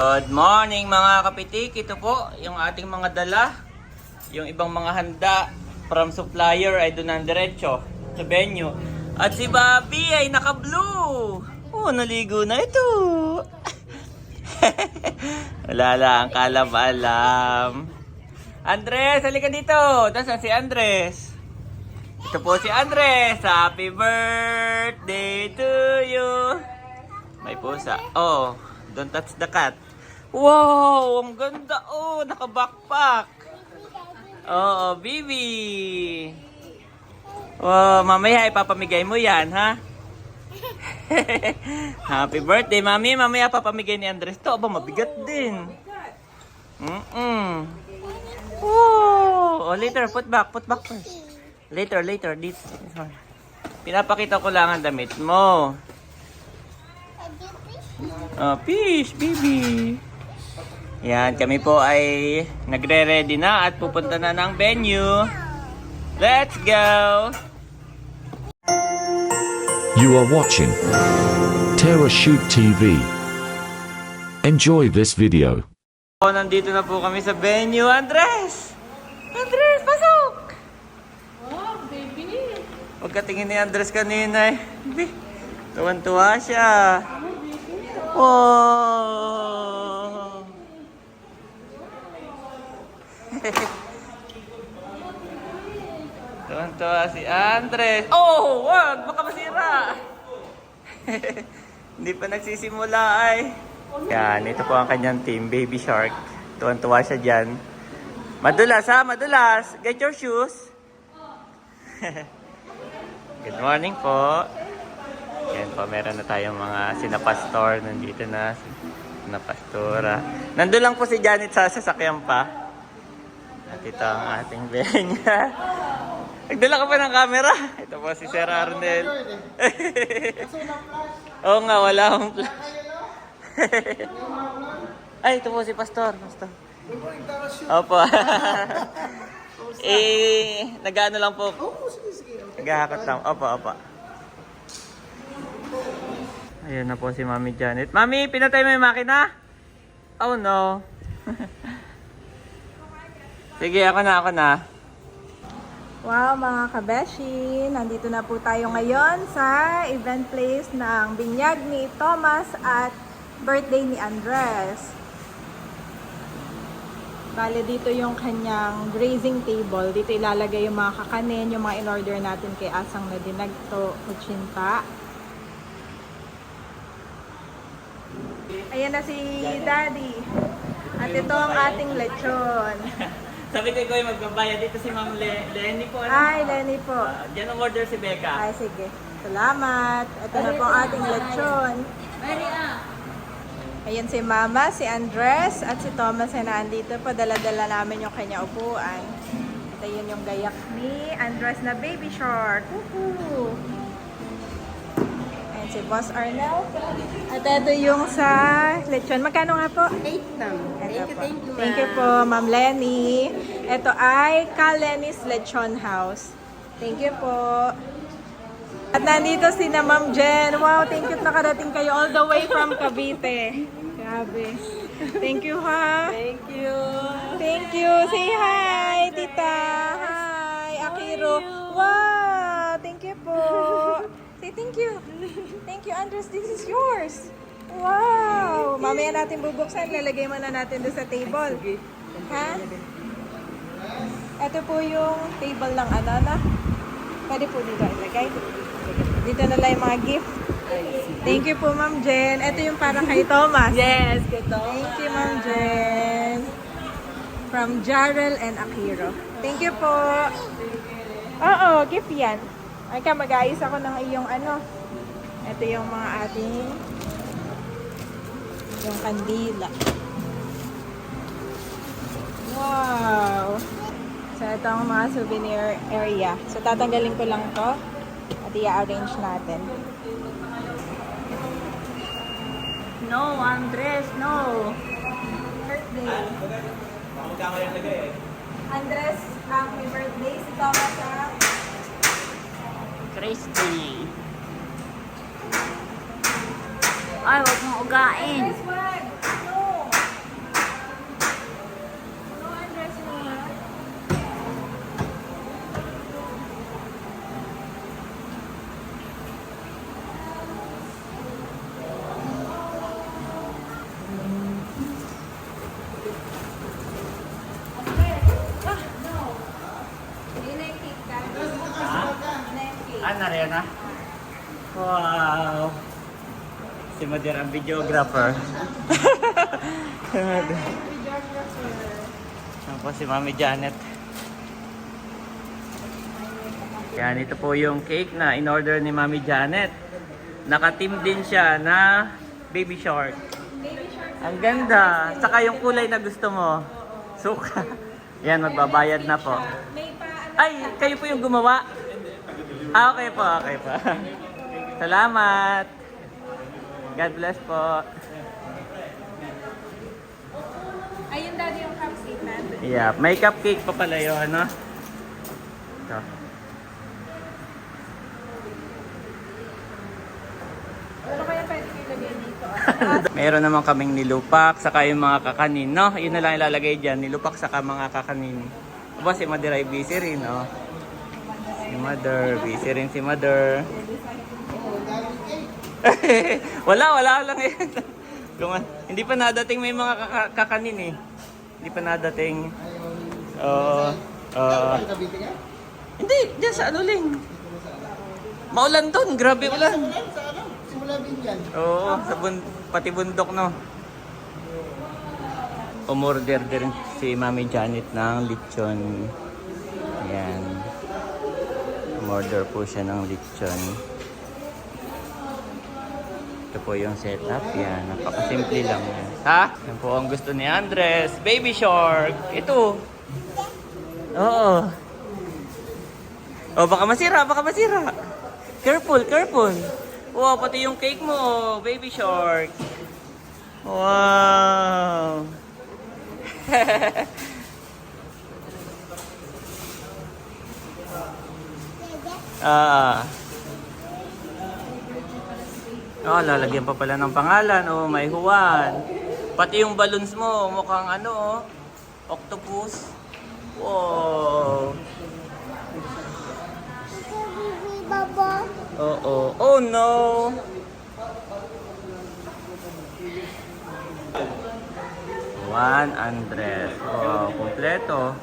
Good morning mga kapitik. Ito po yung ating mga dala. Yung ibang mga handa from supplier ay doon ang diretso sa venue. At si Bobby ay naka-blue. Oh, naligo na ito. Wala lang, kalam-alam. Andres, halika dito. Nasaan si Andres? Ito po si Andres. Happy birthday to you. May pusa. Oh, don't touch the cat. Wow, ang ganda. Oh, naka-backpack. Oo, Bibi. Wow, mamaya ipapamigay mo yan, ha? Happy birthday, Mami. Mamaya papamigay ni Andres. To, aba, mabigat din. Oh, later, put back first. Later, this one. Pinapakita ko lang ang damit mo. Oh, fish, Bibi. Yan, kami po ay nagre-ready na at pupunta na ng venue. Let's go! You are watching Terra Shoot TV. Enjoy this video. Oh, nandito na po kami sa venue. Andres! Andres, pasok! Wow, baby! Huwag ka tingin ni Andres kanina eh. Tuwan-tuwa siya. Wow! Tuwan-tuwa si Andres. Oh, wag! Baka masira! Hindi pa nagsisimula ay. Yan, ito po ang kanyang team, Baby Shark. Tuwan-tuwa siya dyan. Madulas ha, madulas! Get your shoes! Good morning po. Yan po, meron na tayong mga sinapastor. Nandito na, sinapastora. Nandun lang po si Janet sa sasakyan pa. At ito ang ating benya. Nagdala ka pa ng camera. Ito po si Sir Arnel. Oo nga, wala akong flash. Ay, ito po si Pastor. Opo. Nag-ano lang po. Naghahakot lang. Opo. Ayan na po si Mami Janet. Mami, pinatay mo yung makina? Oh no. Sige, ako na. Wow, mga kabeshi! Nandito na po tayo ngayon sa event place ng binyag ni Thomas at birthday ni Andres. Bale, dito yung kanyang grazing table. Dito ilalagay yung mga kakanin, yung mga in-order natin kay Asang na dinagto, kutsinta. Ayan na si Daddy. At ito ang ating lechon. Sabi ko yung magbabayad dito si Ma'am Lenny po. Ay, Lenny po. Diyan ang order si Becca. Ay, sige. Salamat. Ito na po ang ating lechon. Ayan si Mama, si Andres, at si Thomas na nandito. Padala-dala namin yung kanya upuan. At ayun yung gayak ni Andres na baby shark. Woohoo! Ayan si Boss Arnel. At ito yung sa lechon. Magkano nga po? 8 lang. Thank you, Thank you po, Ma'am Lenny. Ito ay Ka Lenny's Lechon House. Thank you po. At nandito si na Ma'am Jen. Wow, thank you at nakarating kayo all the way from Cavite. Grabe. Thank you, ha? Thank you. Thank you. Say hi, tita. Hi, Akiro. Wow, thank you po. Say thank you. Thank you, Andres. This is yours. Wow! Mamaya natin bubuksan. Lalagay muna natin doon sa table. Ha? Ito po yung table ng na. Pwede po dito ilagay. Dito na lang yung mga gift. Thank you po, Ma'am Jen. Ito yung parang kay Thomas. Yes, good Thank you, Ma'am Jen. From Jarrell and Akiro. Thank you po. Oo, gift yan. Ay ka, mag-aayos ako ng iyong ano. Ito yung mga ating yung kandila. Wow! So, ito ang mga souvenir area. So, tatanggalin ko lang to at i-arrange natin. No, Andres, no! Birthday. Andres, happy birthday. Si Thomas, Christy. Ay, huwag mong ugain. Andres, wag! No! na. Wow! Si Madir ang videographer. Si Madir. Tapos si Mami Janet. Yan, ito po yung cake na in-order ni Mami Janet. Naka-team din siya na baby shark. Ang ganda. Saka yung kulay na gusto mo. Suka. Yan, magbabayad na po. Ay, kayo po yung gumawa? Ah, okay po, okay po. Salamat. God bless po. Ayun daddy yung cupcake natin. Yeah, may cupcake pa pala yun, ano? Ito. Ano kaya pwede kayo lagyan dito? Meron naman kaming nilupak, saka yung mga kakanin, no? Yun na lang ilalagay dyan, nilupak saka mga kakanin. Aba, si Mother ay busy rin, no? Si Mother, busy rin si Mother. wala lang eh. Hindi pa nadating may mga kakanin eh. Hindi pa nadating. Hindi, dyan sa Anuling. Maulan doon, grabe ulan. Oo, sa pati bundok, no. Umorder din si Mami Janet ng lechon. Ayan. Umorder po siya ng lechon. Ito po yung setup. Yan. Napakasimple lang yan. Ha? Yan po ang gusto ni Andres. Baby shark. Ito. Oo. Oh, baka masira. Baka masira. Careful, careful. Wow, pati yung cake mo. Oh, baby shark. Wow. Lalagyan pa pala ng pangalan. Oh, may Juan. Pati yung balloons mo, mukhang ano, octopus. Wow. Oo. Oh no. Juan Andres. Wow, kompleto.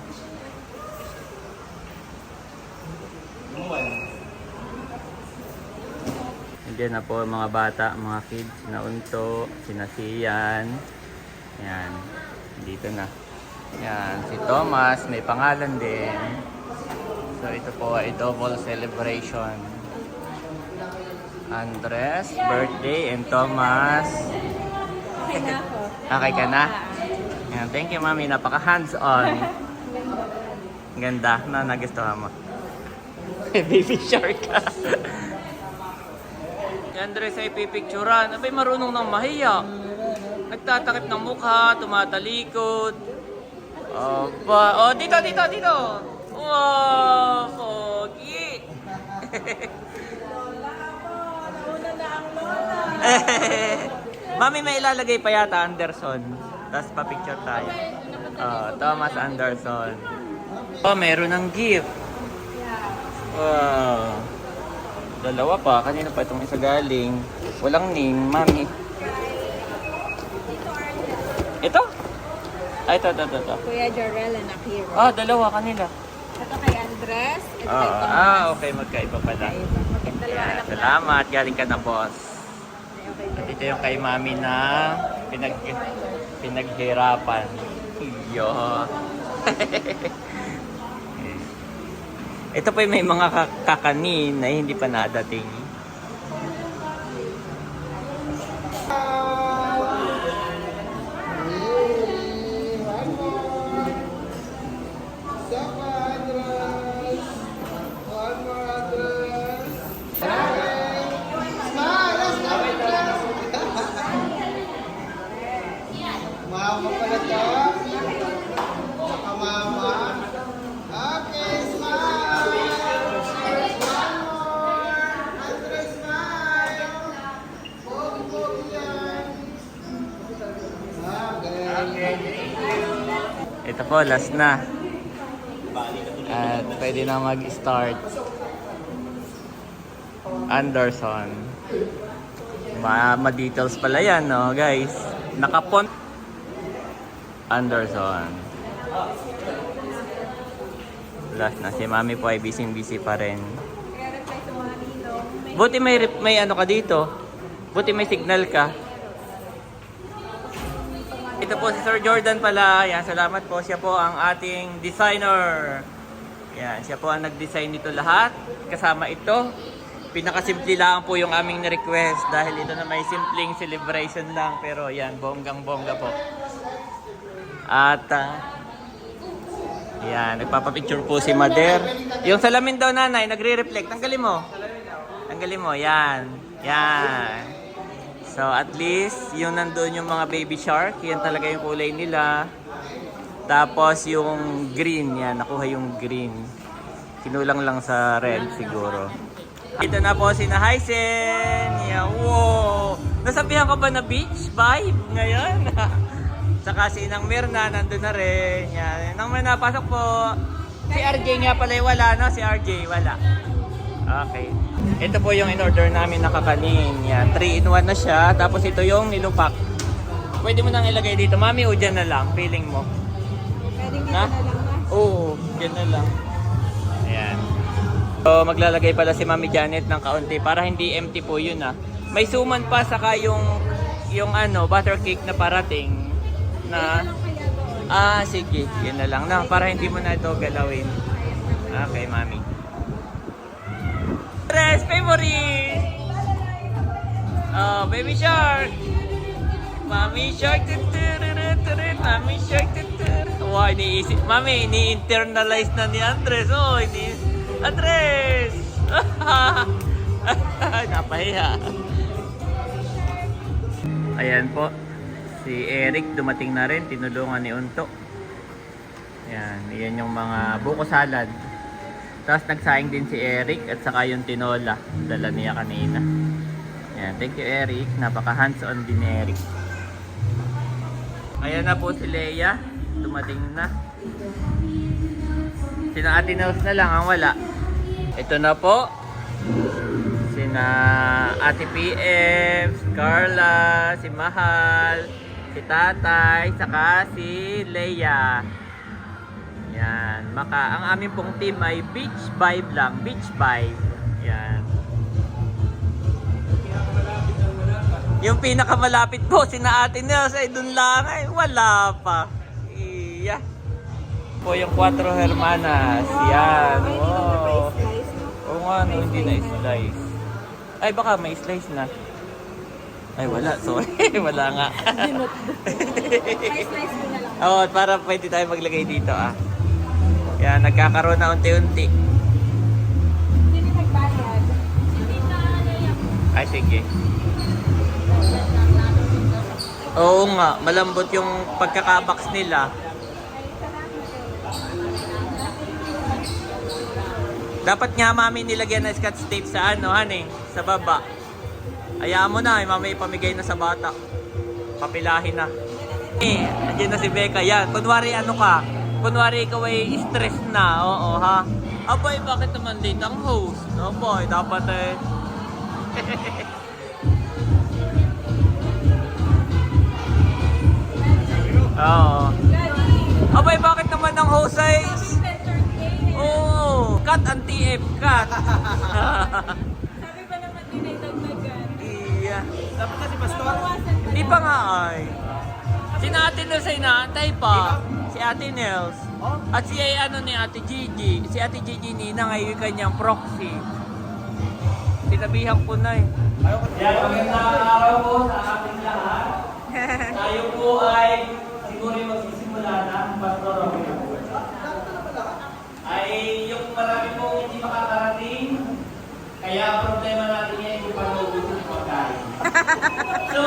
Diyan na po mga bata, mga kids, sina Unto, sina Sian. Yan, dito na. Yan, si Thomas, may pangalan din. So ito po ay double celebration. Andres, birthday, and Thomas. Okay na ako. Okay ka na? Yan, thank you mami, napaka hands-on. Ganda na nagustuhan mo. Baby shark ka. Si Andres ay pipicturan. Abay, marunong nang mahiya. Nagtatakip ng mukha, tumatalikod. Opa. Oh, dito. Wow, pogi. Nauna na ang lola. Mami, may ilalagay pa yata Anderson. Tapos pa-picture tayo. Thomas Anderson. Oh, meron ng gift. Wow. Dalawa pa. Kanina pa itong isa galing. Walang name, mami. Ito? Ay, ito. Kuya Jarrell and Akira. Ah, dalawa kanila. Ito kay Andres. Ito kay Thomas. Okay. Magkaiba pala. Dalawa Yan, anak na. salamat. Galing ka na, boss. At ito yung kay mami na pinaghirapan. Iyo. Ito pa yung may mga kakanin na hindi pa nadating. Mama pala to. Nakamama. Okay, smile. One more. Andres, smile. Pogi-pogi yan. Okay. Ito po, last na. At pwede na mag-start. Anderson. Ma-details pala yan, no, guys. Nakapon. Anderson. Last na. Si mami po ay busy pa rin. Kaya reply sa mga ninong. Buti may ano ka dito. Buti may signal ka. Ito po si Sir Jordan pala. Yan, salamat po. Siya po ang ating designer. Yan, siya po ang nag-design nito lahat. Kasama ito. Pinakasimple lang po yung aming request dahil ito na may simpleng celebration lang. Pero yan, bonggang-bongga po. At yan, nagpapapicture po si Mader. Yung salamin daw nanay, nagre-reflect. Tanggalin mo. Tanggalin mo, yan. Yan. So at least, yung nandun yung mga baby shark, yan talaga yung kulay nila. Tapos yung green, yan, nakuha yung green. Kinulang lang sa red siguro. Ito na po si Nahysen. Yan, wow! Nasabihan ko ba na beach vibe ngayon? Saka si Nang Mirna, nandun na rin. Yan, Nang Mirna, pasok po. Si RJ nga pala wala, no? Si RJ, wala. Okay. Ito po yung in-order namin na kakanin. Yan, 3-in-1 na siya. Tapos ito yung nilupak. Pwede mo nang ilagay dito. Mami, o dyan na lang. Feeling mo. Pwedeng Na? na lang na. Oo, dyan na lang. Ayan. So, maglalagay pala si Mami Janet ng kaunti para hindi empty po yun ah. May suman pa saka yung ano, butter cake na parating. Na, sige. Yun na lang na. Para hindi mo na ito galawin. Okay, Mami. Dress favorite. Oh, baby shark. Mami shark. Mami shark. Wow, iniisip. Mami, ini-internalize na ni Andres. Oh, Andres. Napahiya. Ayan po. Si Eric dumating na rin. Tinulungan ni Unto. Yan yung mga buko salad. Tapos nagsaing din si Eric at saka yung tinola. Dala niya kanina. Yan, thank you Eric. Napaka hands-on din ni Eric. Ayan na po si Leia. Dumating na. Sina Ate Nels na lang ang wala. Ito na po. Sina Ate PF, si Carla, si Mahal, si Tatay, saka si Leia. Yan, ang aming pong team ay beach vibe lang, beach vibe. Yan. Yung pinakamalapit po, sina Ate Nels ay dun lang ay wala pa. Iya. Po yung 4 hermanas. Yan. Wow. Oo nga, no, hindi na slice. Ay, baka may slice na. Ay, wala. Sorry. Wala nga. Oo, para pwede tayo maglagay dito ah. Yan, nagkakaroon na unti-unti. Hindi nagbayad. Ay, sige. Oo nga, malambot yung pagkakabox nila. Dapat nga mami nilagyan ng scotch tape sa ano, honey, sa baba. Hayaan mo na, mami ipamigay na sa bata. Papilahin na. Andiyan na si Becca. Yan, kunwari ano ka? Kunwari ikaw ay stress na, oo ha? Abay, bakit naman late ang host? Abay, dapat eh. Oo. Abay, bakit naman ang host ay... Oo, cut ang TF, cut. Sabi ba naman din ay dagdagan? Iya. Dapat na si Pastor. Hindi pa nga ay. Si Ate Nels ay naantay pa. Si Ate Nels. At si ano ni Ate Gigi. Si Ate Gigi Nina ngayon yung kanyang proxy. Sinabihan ko na eh. Yan, magandang araw po sa ating lahat. Tayo po ay siguro yung magsisimula na. Pastor, okay na po. Ay yung marami pong hindi makakarating. Kaya problema natin yan yung pag-ubus ng pagkain. So,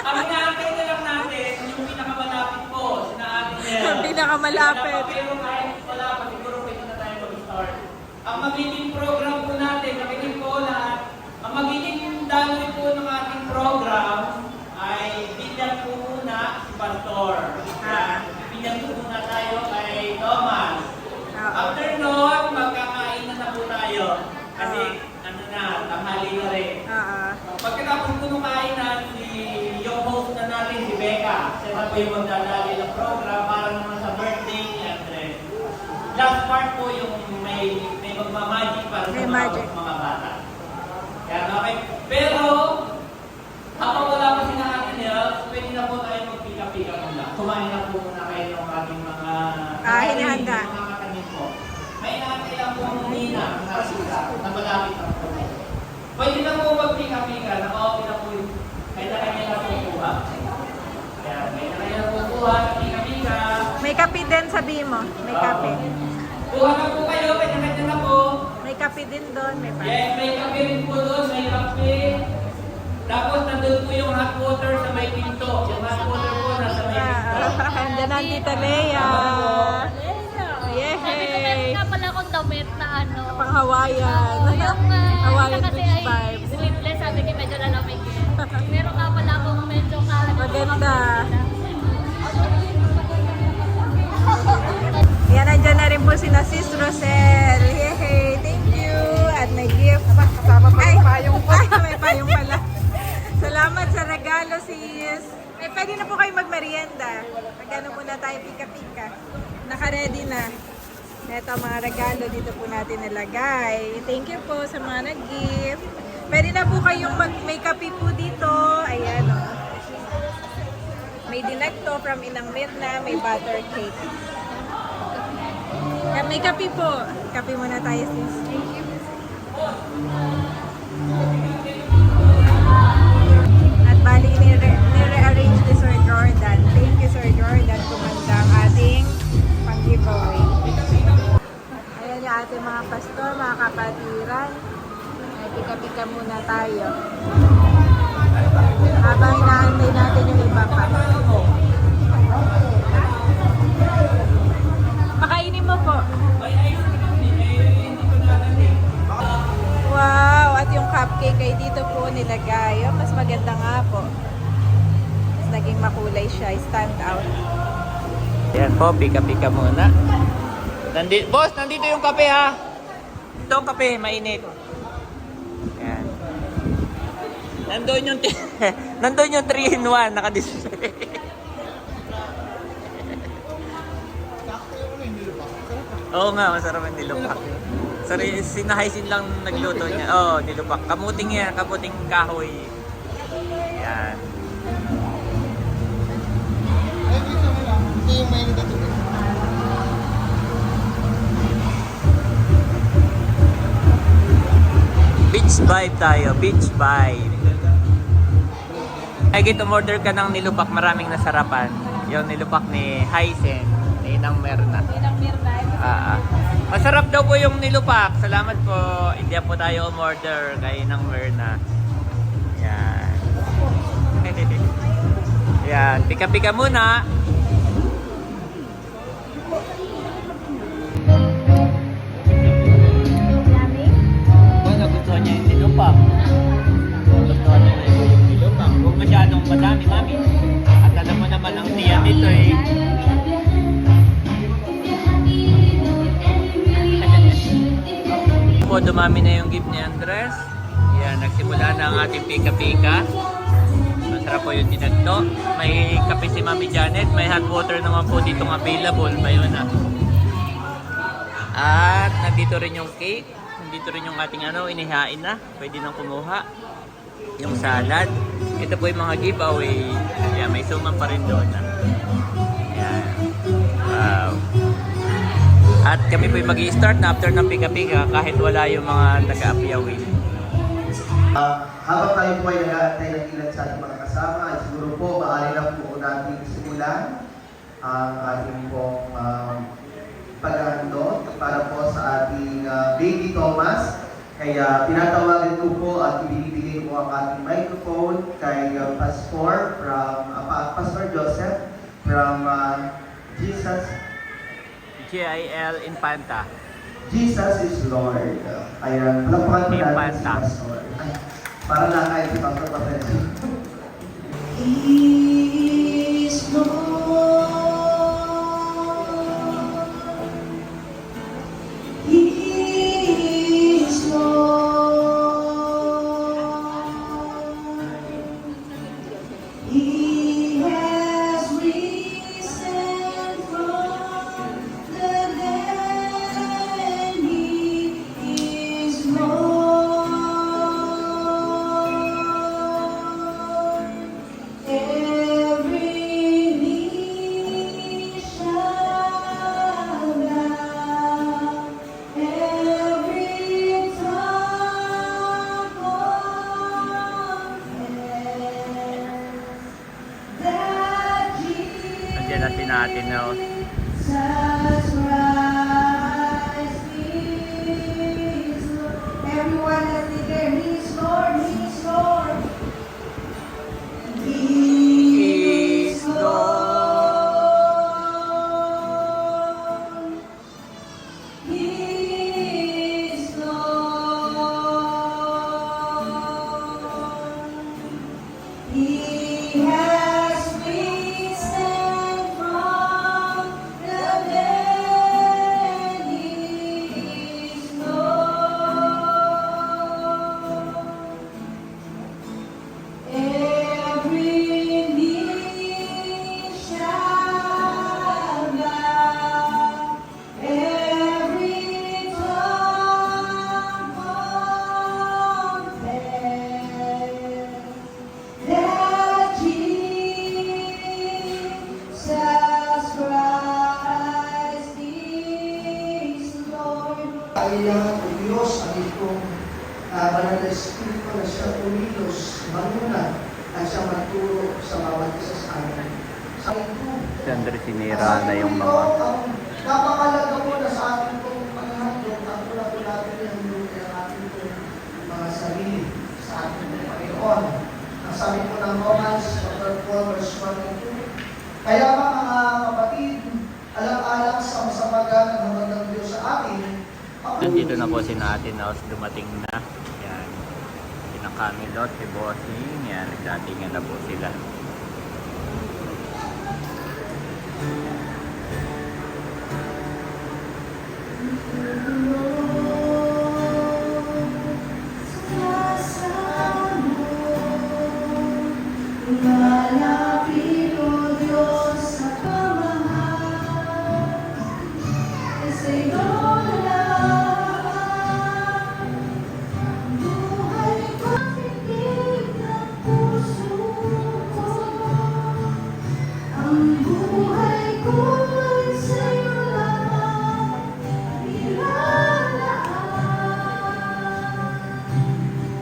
ang inaantay na lang natin, yung pinakamalapit po, sina Ate Nels. Pinakamalapit. Pero kahit wala pa, siguro pwede na tayo mag-start. Ang magiging program po natin, makinig po lahat, ang magiging daloy po ng ating program ay binyag po muna si Pastor. Binyag po muna tayo kay Thomas. After nun, magkakain na po tayo. Kasi, ano na, tanghali na rin. Pagkatapos po nung kainan, yung host na natin, si Becca. Siya na po yung magdadali ng program para naman sa birthday ni Andres. Last part po yung may magmamagic para sa mga bata. Yan, okay. Pero, habang wala pa sila atin nila, pwede na po tayo magpika-pika muna. Kumain na po muna kayo ng ating mga... Hinahanda. Mga kakanin po. May natin lang po muna na sila na malapit ang po. Pwede na po magpika-pika. Naka-okay na po yung kanya-kanya na po kuha. Yan, kanya-kanya na po kuha. Pika-pika. May kape din, sabihin mo. May kape. Kuha na po kayo. Kanya-kanya na po. May kape din doon. May pa. Yes, may kape rin po doon. May kape. Tapos nandun po yung hot water sa may pinto. Yung hot water po nasa may pinto. Andiyan ang Tita Lea. Yay! Nga pala akong damit na ano. Pang Hawaiian. Yung Hawaiian kasi beach ay vibes. sleeveless, sabi ko medyo lalamig eh. Meron nga pala akong medyo Maganda. Yan, nandiyan na rin po sina Sis Rosel. Yay! Thank you! At may gift. Kasama pa yung payong pa. Ay, may payong pala. Salamat sa regalo, sis. Ay, pwede na po kayo magmerienda. Magano muna tayo, pika-pika. Naka-ready na. Ito ang mga regalo dito po natin nilagay. Thank you po sa mga nag-gift. Pwede na po kayong may kape po dito. Ayan, o. May dinagto from Inang Mirna, may butter cake. At may kape po. Kape muna tayo, sis. Thank you. At bali, nire-arrange ni Sir Jordan. Thank you, Sir Jordan, kumanda ang ating pang-giveaway. Ayan yung ating mga pastor, mga kapatiran. Ay, pika-pika muna tayo. Habang inaantay natin yung iba pa. Pakainin mo po. Wow! At yung cupcake ay dito po nilagay. Oh, mas maganda nga po. Mas naging makulay siya. Stand out. Yan po, pika-pika muna. Boss, nandito yung kape ha. Ito ang kape, mainit. Yan. Nandun yung, nandun yung 3-in-1, naka-display. Oo nga, masarap yung nilupak. Sorry, sinahaysin lang nagluto niya. Oo, nilupak. Kamuting yan, kamuting kahoy. Yan. Ay, dito mo lang. Ito yung may natutulog. Beach vibe tayo, beach vibe. Ay, gito, order ka ng nilupak, maraming nasarapan. Yung nilupak ni Hysen, ni Inang Merna. Inang Mirna. Masarap daw po yung nilupak. Salamat po. Hindi po tayo umorder kay Inang Merna. Yan. Yan, pika-pika muna. Nagustuhan niya yung nilupak. Nagustuhan niya yung nilupak. Huwag masyadong madami, mami. At alam mo naman ang tiyan nito eh. Po, dumami na yung gift ni Andres. Yan, nagsimula na ang ating pika-pika. Masarap po yung dinagto. May kape si Mami Janet. May hot water naman po ditong available. Mayon na. At nandito rin yung cake. Nandito rin yung ating inihain na. Pwede nang kumuha. Yung salad. Ito po yung mga giveaway. Yan, may suman pa rin doon. Yan. Wow. At kami po yung mag-i-start na after ng pika-pika kahit wala yung mga taga-apiyawin. Habang tayo po ay nag-aantay ng ilan sa ating mga kasama, ay siguro po maaari na po natin simulan ang ating pong pag-aandon para po sa ating baby Thomas. Kaya tinatawagan ko po at ibibigay ko ang ating microphone kay Pastor Joseph from Jesus. GIL Infanta. Jesus is Lord. Ayan, palakpakan po natin si Infanta. Pastor. Ay, para lang kayo si Pastor Patensi. Is Lord. He is Lord. He has risen from the dead, and He is Lord. Nandiyan na si natin, no? Sunrise is Lord. Everyone has declared, He is Lord, He is Lord. He is Lord. He is Lord. He has risen from the dead. He is Lord. Every knee shall bow, every tongue confess that Jesus Christ is Lord. Kailangan ng Diyos ang itong banal na Espiritu na siya tumilos, manuna, at siya magturo sa bawat isa sa atin. Sa ito, Si Andres sinira na yung mga... ang napakalaga po na sa atin itong paghahandog, ang tulad natin yung lupa ng ating itong mga sarili sa ating Panginoon. Ang sabi po ng Romans, chapter 4, verse 1 and 2, kaya mga kapatid, alang-alang sa masamagan ng hamon ng Diyos sa atin, Nandito na po si natin, no? Dumating na. Yan. Sina Camilo, si Bossing. Yan, nagdatingan na po sila. Malapit o Diyos sa kamahal, sa'yo lang buhay ko, titig ng puso ko. Ang buhay ko'y sa'yo lamang nilalaan.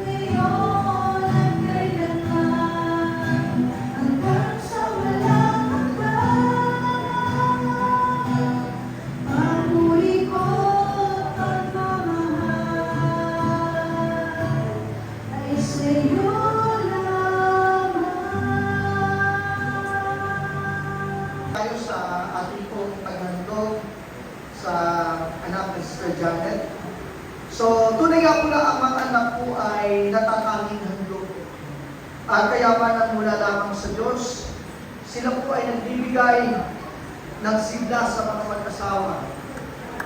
Ngayon at kailanman, hanggang sa walang hanggan. Pamuri ko pagmamahal ay sa'yo lamang. tayo sa ating pong paghandog sa anak ni Sister Janet. So, tunay nga po na ang mga anak po ay natatanging handog. At kaya pa nang mula lamang sa Diyos, sila po ay nagbibigay ng sigla sa mga mag-asawa.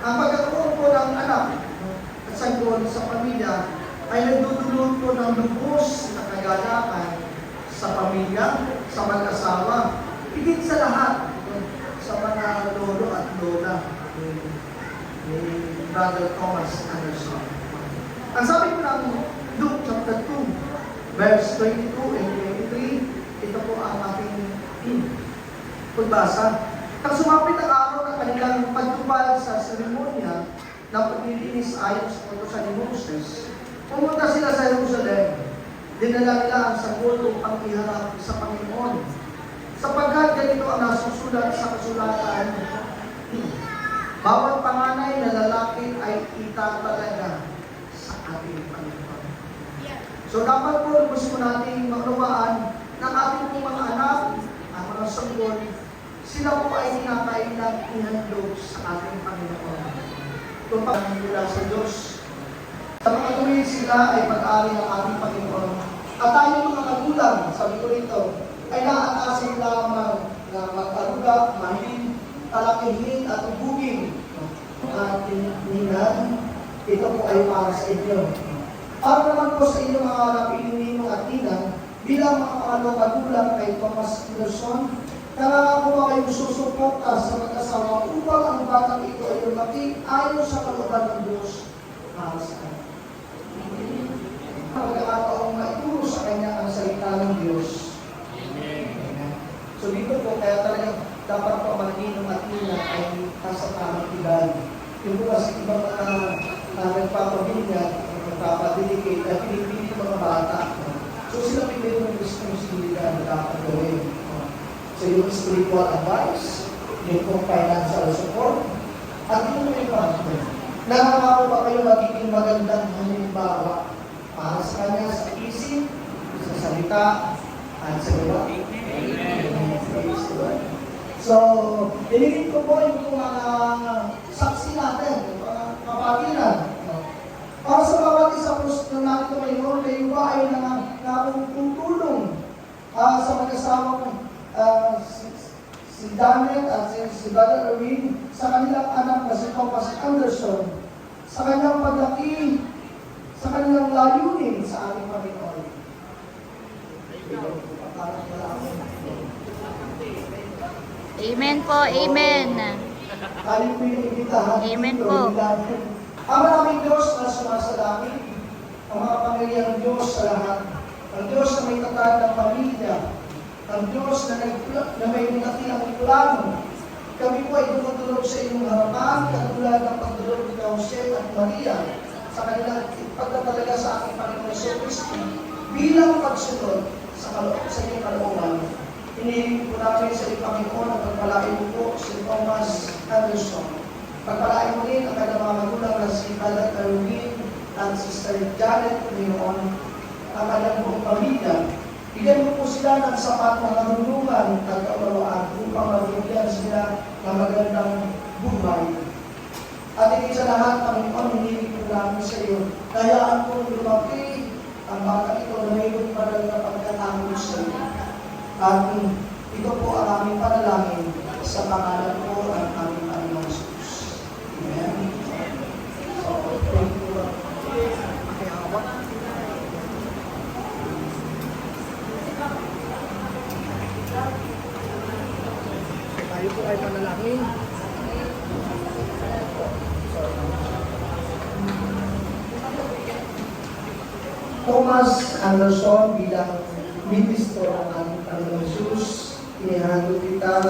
Ang pagkakaroon po ng anak at sanggol sa pamilya ay nagdudulot po ng lubos na kagalakan sa pamilya, sa mag-asawa, higit sa lahat sa mga lolo at lola ni Brother Thomas Anderson. Ang sabi po ng Luke chapter 2, verse 22 and 23, ito po ang ating pagbasa. Nang sumapit ang araw ng kanilang pagtupad sa seremonya ng paglilinis ayon sa utusan ni Moses, pumunta sila sa Jerusalem. Dinala nila ang sagot upang iharap sa Panginoon. Sapagkat ganito ang nasusulat sa kasulatan, bawat panganay na lalaki ay itatalaga sa ating Panginoon. So dapat po lubos po natin maunawaan ng ating pong mga anak, ang mga sanggol, sila po ay kinakailan ihandog sa ating Panginoon. Kung pagmamula sa Diyos, sa mga tuwid sila ay pag-ari ng ating Panginoon. At tayo mga magulang, sabi ko rito, ay naatasin lamang na mag-aruga, mahiling, talakihin at ubugin. At tinihan, ito po ay para sa inyo. Para naman po sa inyo mga napiling at tinang, bilang mga pangalawang magulang kay Thomas Anderson, nangangako ba kayong susuporta sa mag-asawa upang ang batang ito ay lumaki ayon sa kalooban ng Diyos para sa kanya. Pagkakataong maituro sa kanya ang salita ng Diyos. Amen. So dito po, kaya talagang dapat po maninong at ina ay nasa tamang edad. Yung po kasi ibang nagpapabinyag, nagpapadedicate, at pinipili ng mga bata. So sila may mayroong responsibilidad na dapat gawin. So yung spiritual advice, yung pong financial support, at yung may management. Nakakako ba kayo magiging magandang halimbawa para sa kanya sa isip, sa salita, at sa gawa? Praise the Lord. So, dinigit ko po yung mga saksi natin, yung mga kapatiran. Para sa bawat isa po ng natin ngayon, kayo ba ay nakakutulong sa mag-asawang si Janet at si Brother Erwin sa kanilang anak na si Thomas Anderson, sa kanilang paglaki, sa kanilang layunin sa ating Panginoon. Amen po, amen. Tayo po yung ibitahan. Amen dito, po. bilang ang maraming Diyos na sumasalangit, ang mga pangyayang Diyos sa lahat, ang Diyos na may tatag ng pamilya, ang Diyos na may dakilang plano. Kami po ay dumudulog sa inyong harapan, katulad ng pagdulog ni Jose at Maria sa kanilang pagtatalaga sa ating Panginoon Kristo bilang pagsunod sa inyong kalooban. Hinihiling po namin sa inyong Panginoon ang pagpalain mo po si Thomas Anderson. Pagpalain mo rin ang kanyang mga magulang na si Brother Erwin at Sister Janet Panginoon, ang kanyang buong pamilya. Bigyan mo po sila ng sapat na karunungan at kaunawaan upang mabigyan sila ng magandang buhay. At higit sa lahat, Panginoon, hinihiling po namin sa iyo. Hayaan po lumaki ang bata ito na mayroong padal na pagkatangos sa iyo. At ito po ang aming panalangin sa pangalan po ng aming Panginoon Jesus. Amen. So, thank you. Pakihawak. Tayo po ay panalangin. Thomas Anderson bilang ministro ng ating Panginoon Jesus, inihandog kita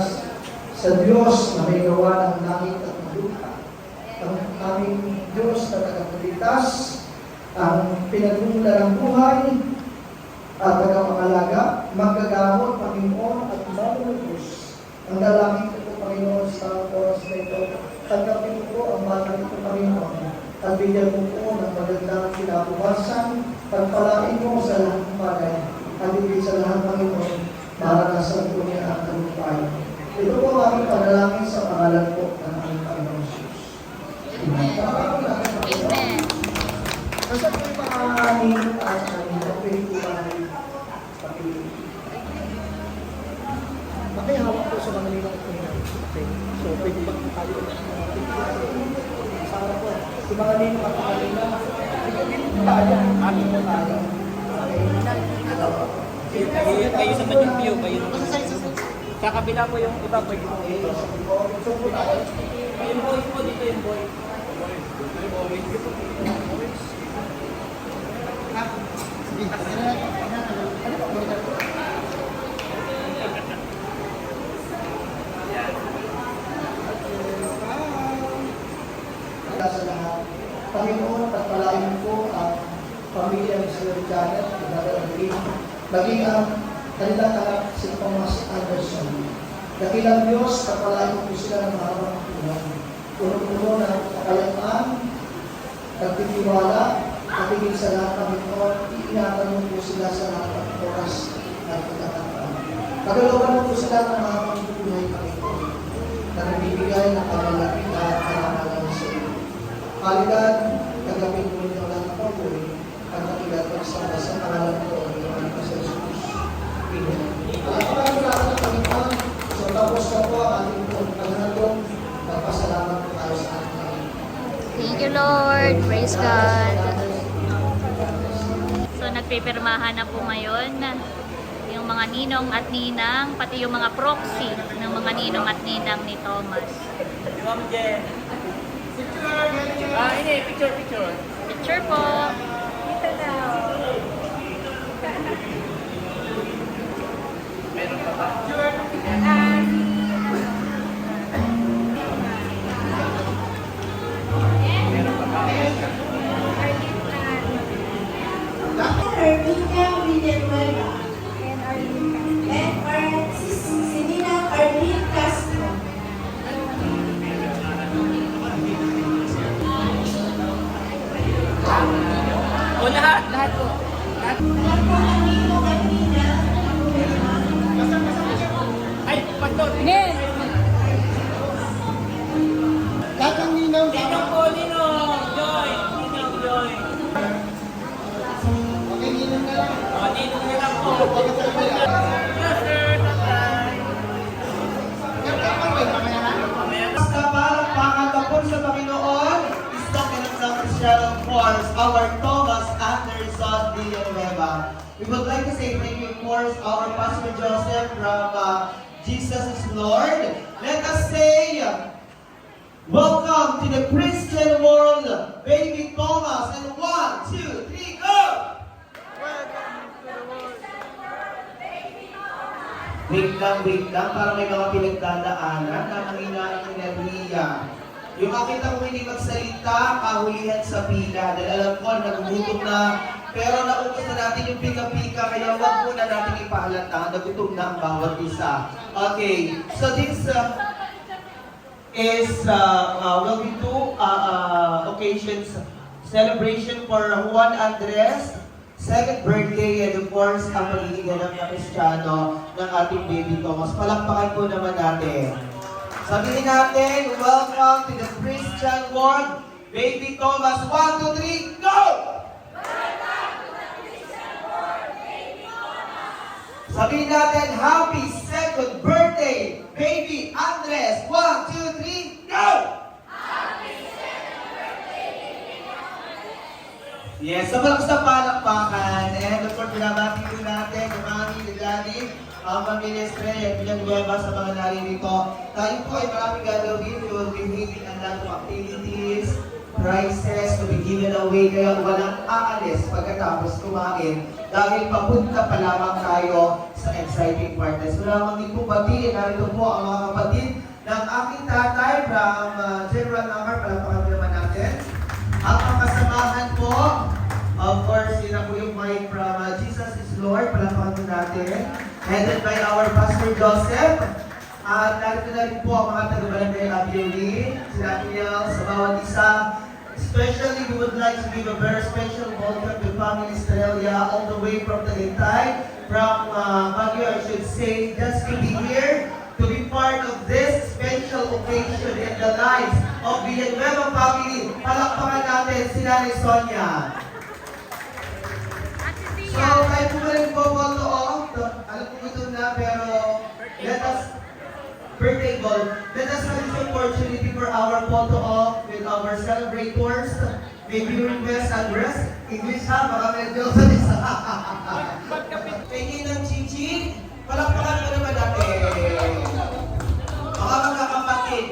sa Diyos na may gawa ng langit at lupa. Ang aming Diyos na tagapagligtas, ang pinagmumula ng buhay at tagapangalaga, maggagamot, Panginoon, at mamulubos. Ang dalangin ko po, Panginoon, sa oras na ito, tanggapin po ang bata nito, Panginoon, at bigyan mo po ng magandang kinabukasan, pagpalain mo sa lahat ng bagay, at higit sa lahat, Panginoon, maranasan po niya ang tagumpay. Ito po ang aming panalangin sa pangalan po ng aming Panginoon Jesus. Amen. Kasi po yung mga ninyo at amin, pwede po ba pakihawak po sa mga ninyo at amin. So, pwede ba tayo sa harap po? Yung mga ninyo at amin na, tayo, amin po tayo. Kayo sa yung view, kayo. Sa kabila po yung iba, pwede po. Yung boys po dito, yung boys. Sa lahat, Panginoon, pagpalain po ang pamilya ni Sir Janet, ni Brother Erwin, maging ang kanilang anak si Thomas Anderson. Dakilang Diyos, pagpalain po sila ng mahabang buhay. Puno-puno ng kapayapaan, pagtitiwala, at higit sa lahat, Panginoon, iingatan mo po sila sa lahat ng oras at pagkakataon. Pagkalooban mo po sila ng mahabang buhay, Panginoon, na nagbibigay ng kalalaki at karangalan sa iyo. Kalidad, kagapin mo niyo lang ang pagbuhay, at nakilat sa pangalan ko, ng anak sa Jesus. Amen. Pagkakataon natin ang Panginoon, so tapos na po ang ating pagkakataon, magpasalamat po tayo sa ating. Thank you, Lord. Praise God. So, nagpipirmahan na po ngayon yung mga ninong at ninang, pati yung mga proxy ng mga ninong at ninang ni Thomas. Ma'am Jen. Ini, picture. Picture po. Ermina Villanueva. And Arlene. And si Nina our Thomas Anderson Villanueva. We would like to say thank you, of course, our Pastor Joseph from Jesus is Lord. Let us say, welcome to the Christian world, baby Thomas. And 1, 2, 3, go! Wait lang, para may mga pinagdadaanan na nanginaan ng enerhiya. Yung makita ko hindi magsalita, kahulihan sa pila. Dahil alam ko, nagugutom na. Pero naubos na natin yung pika-pika, kaya wag muna natin ipahalata. Nagutom na ang bawat isa. Okay, so this will be two occasions. Celebration for Juan Andres, second birthday, and of course, ang pagiging ng Kristiyano ng ating baby Thomas. Palakpakan po naman natin. Sabihin natin, welcome to the Christian world, baby Thomas. 1, 2, 3, go! Sabihin natin, happy second birthday, baby Andres. 1, 2, 3, go! Yes, sa malakas na palakpakan. And of course, binabati po natin yung mami, the daddy, ang pamilya Estrella, Villanueva sa mga naririto. Tayo po ay maraming gagawin. We will be having a lot of activities, prizes to be given away. Kaya walang aalis pagkatapos kumain dahil papunta pa lamang tayo sa exciting part. So lamang din po batiin. Narito po ang mga kapatid ng aking tatay from General Number. Palakpakan naman natin. At ang kasamahan po, of course, yun na po yung mic from Jesus is Lord. Palakpakan po natin. Headed by our Pastor Joseph. At narito na rin po ang mga taga-barangay Abioli, sila Piel, sa bawat isa. Especially, we would like to give a very special welcome to Family Estrella all the way from Tagaytay, from Baguio, I should say, just to be here, to be part of this special occasion in the lives of Villanueva family. Palakpakan natin si Nanay Sonia. So, tayo po rin po photo off. Alam ko ito na, pero let us, birthday ball, let us have this opportunity for our photo off with our celebrators. Maybe request address. English ha, baka medyo salisa. Pwede ng Chichi, palakpakan ko naman natin. Mga magkakapatid.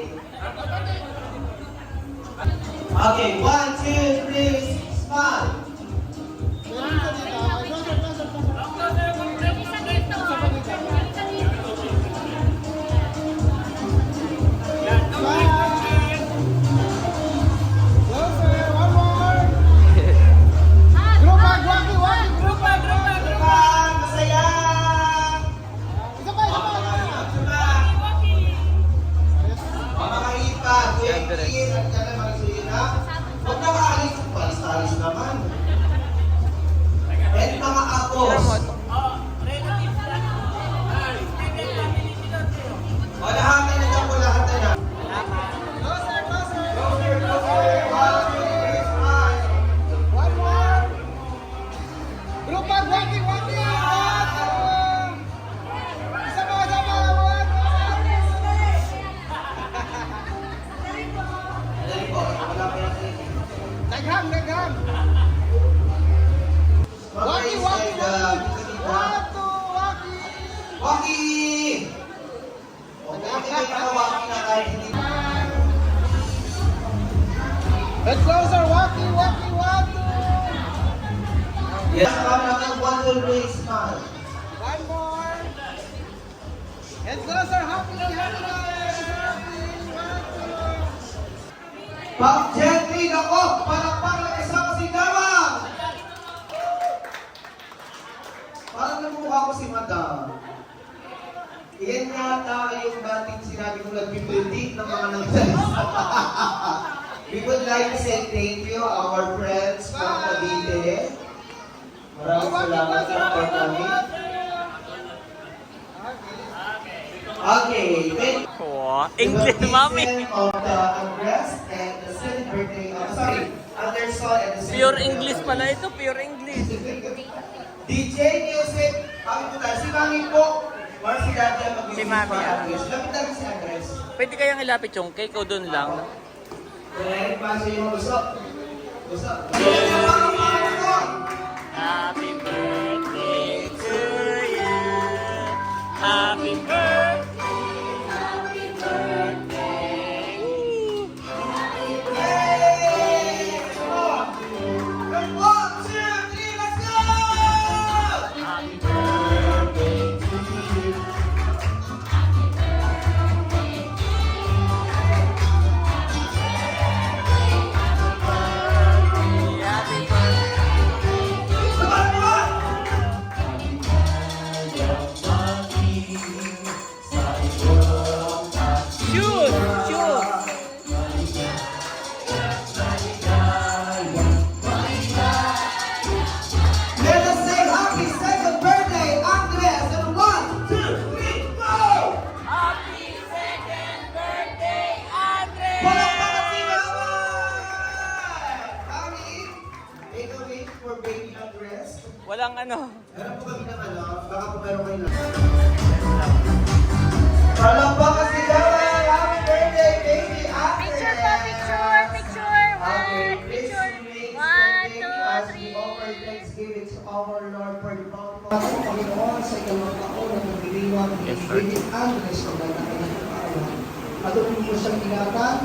Okay, 1, 2, 3, smile. And mga akos. O lahat na nandiyan po lahat na na. Closer. One more. Group of walking. Sama. Dali po. Wala pa yan. Nagham. Waki! Head closer, Waki! Yes, one always smile. One more. Head closer, happy. Pag gently, ako, palakpakan isang sinama! Parang namukha ko si Madam. Iyan yata yung dating sinabi ko nag-predict ng mga nagsalisa. We would like to say thank you our friends from Cavite. Maraming salamat sa support namin. Okay, then English, mami. of the Andres and the second birthday of, Anderson and the second Pure birthday English of- pala ito, pure English. DJ Music, kami po tayo. Si Mami po, or si Daddy ang mag-music Si Mami, for ah. Andres. Lapit natin si Andres. Pwede kayang ilapit yung cake o doon lang? Kaya pa siya yung usap. Happy birthday to you. Happy birthday. Happy birthday. Woo. Hey! Come on! 1, 2, 3, let's go! Happy birthday to you. Happy birthday. Come on, come on! Shoot! Shoot! Let us say happy second birthday, Andres! And 1, 2, 3, go! Happy second birthday, Andre! Palakpakan si Mama! Mami, take a wish for baby Andres. Walang ano. Meron po kami ng ano, baka po meron kayo lang. Palakpakan si Mama! Happy birthday, baby Andres! Picture po, picture, picture. Okay, One, please picture. remain 1, standing 2, as we 3. offer thanksgiving to our Lord for the bountiful. Pasok Panginoon sa ikalawang taon na nagdiriwang ni Yes, Lord. David Andres sa kanyang kaarawan. Patuloy mo siyang ingatan,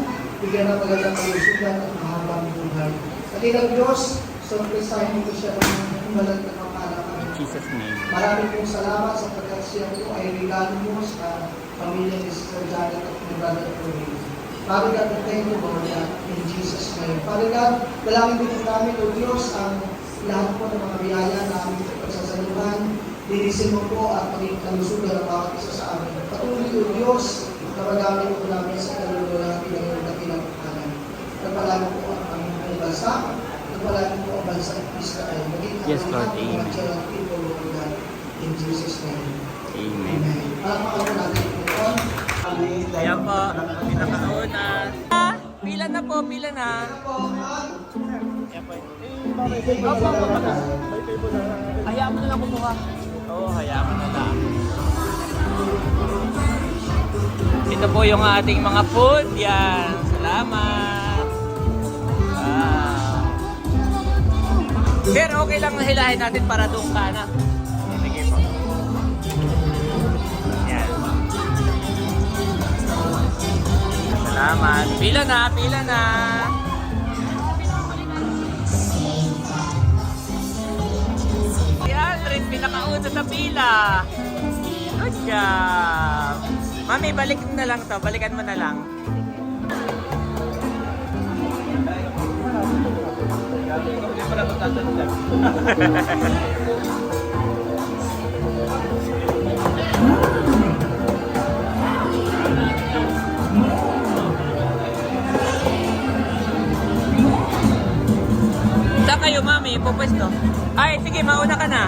bigyan ng magandang kalusugan at mahabang buhay. Katilang Diyos, sorpresahin mo siya ng malat na kapalakan. In Jesus' name. Maraming pong salamat sa pagkat siya po ay regalo mo sa pamilya ni Sister Janet at ni Brother Corey. Father God, we thank you, Lord, in Jesus' name. Father God, dalangin din po namin, O Diyos, ang lahat po ng mga biyaya na aming pagsasaluhan. Linisin mo po at maging kalusugan ng bawat isa sa amin. Patuloy, O Diyos, na magamit po namin sa kaluluwa natin ng iyong dakilang pangalan. Nagpalaman po ang aming bansa. Nagpalaman po ang bansa ng Israel. Maging Yes, Lord. Amen. Amen. People, Lord God, in Jesus' name. Amen. Amen. Palakpakan po natin po. Ayan po, pinakauna. Pila na po, pila na. Ayan po. Opo, opo, opo. Hayaan mo na lang kumuha. Oo, hayaan mo na lang. Ito po yung ating mga food. Yan. Salamat. Wow. Pero okay lang hilahin natin para doon ka na. Sige po. Yan. Salamat. Pila na, pila na. Si Andres, pinakauna sa pila. Good job. Mami, balik mo na lang to. Balikan mo na lang. Saan kayo, mami? Pupwesto? Ay, sige, mauna ka na.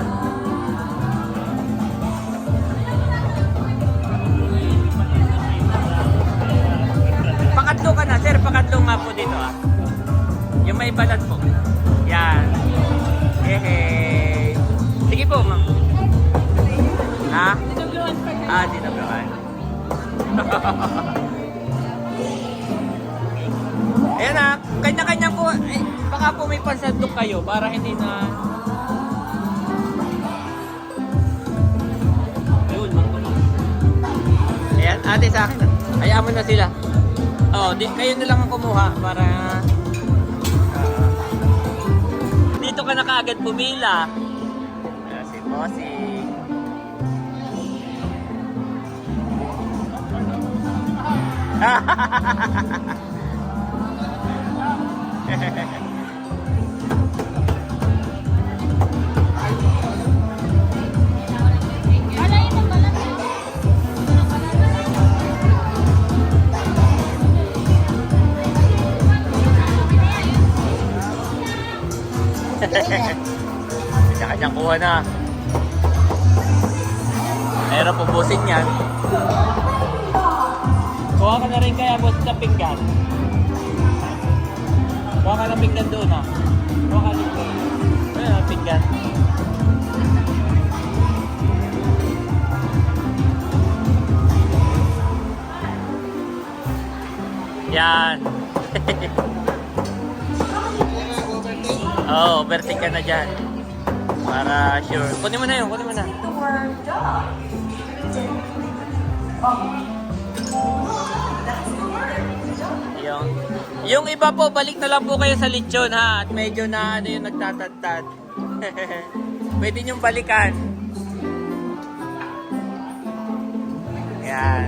Pakatlo ka na, sir. Pakatlo nga po dito, ah. Yung may balat po. Yan. Hehe. Sige po, ma'am. Ha? Ah, dinabluan. Ayan na, kanya-kanya po. Eh, baka po may pansandok kayo para hindi na... Ayun, ayan, ate sa akin. Hayaan mo na sila. Oh, kayo na lang ang kumuha para... dito ka na kaagad pumila. Si Bossy. Kanya-kanyang kuha na. Meron pupusin yan. Kuha ka na rin kaya boss sa pinggan. Kuha ka ng pinggan doon ha. Kuha ka dito. Ayun ang pinggan. Yan. Oh, overtake ka na dyan. Para sure. Kunin mo na yun, kunin mo na. Yung iba po, balik na lang po kayo sa lechon ha. At medyo na ano yung nagtatadtad. Pwede niyong balikan. Yan.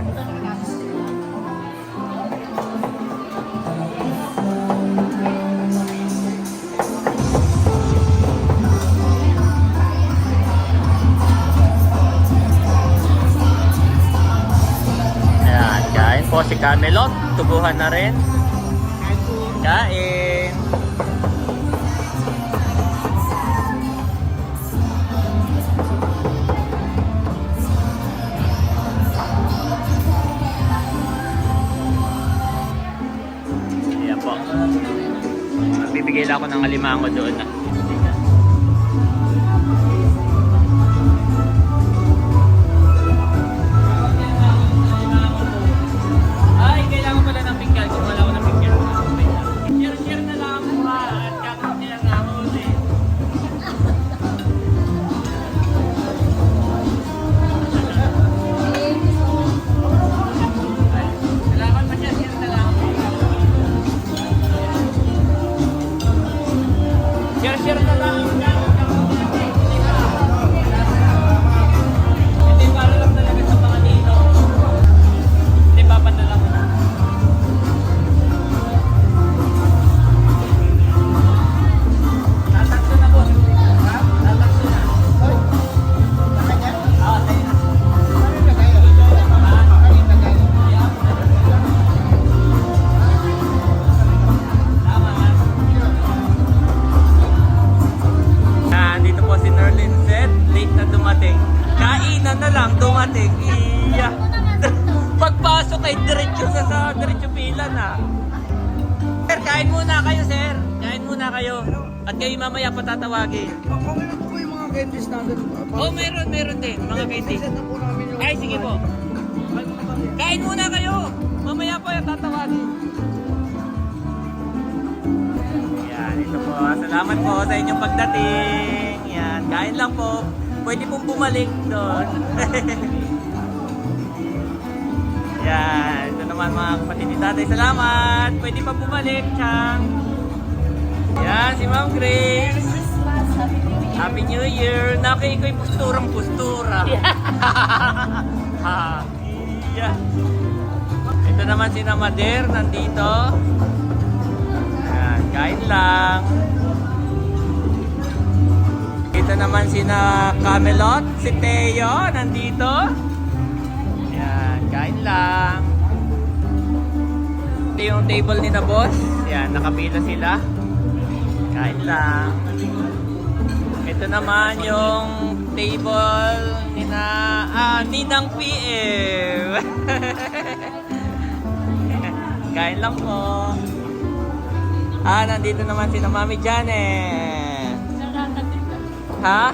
Ayan, kain po si Camelot. Tubuhan na rin. Kain. Ayan po. Bibigay lang ako ng alimango doon na. Ay, kailangan pala ng pinggan. Kung wala ko ng pinggan. Share na lang ako ha. At kakot nila nga ako ulit. Kailangan pa siya. Share na lang ako. Share na lang. Hindi, para lang talaga sa mga nino. Hindi, papadala ko na. Tatakso na po. Ha? Tatakso na. Ah, tayo. Dito po si Nerlin Set. Late na dumating. Kainan na lang dumating. Iya. Pagpasok ay diretso sa diretso pila na. Sir, kain muna kayo, sir. Kain muna kayo. At kayo mamaya patatawagin. Pakawin po yung mga candies natin. Oh, meron din. Mga candies. Set na po namin yung... Ay, sige po. Kain muna kayo. Mamaya po yung tatawagin. Yan, ito po. Salamat po sa inyong pagdating. Yan, kain lang po. Pwede pong bumalik doon. Yan, ito naman mga kapatid ni tatay. Salamat. Pwede pa bumalik, Chang. Yan, si Ma'am Grace. Happy New Year. Naki, iko'y posturang-postura. Ha, yeah. Ito naman si Namader, nandito. Ayan, kain lang. Ito naman si na Camelot, si Teo, nandito. Ayan, kain lang. Ito yung table ni na boss. Ayan, nakapila sila. Kain lang. Ito naman yung table ni na Ninang PM. Kain lang po. Nandito naman si na Mami Janet. Ha?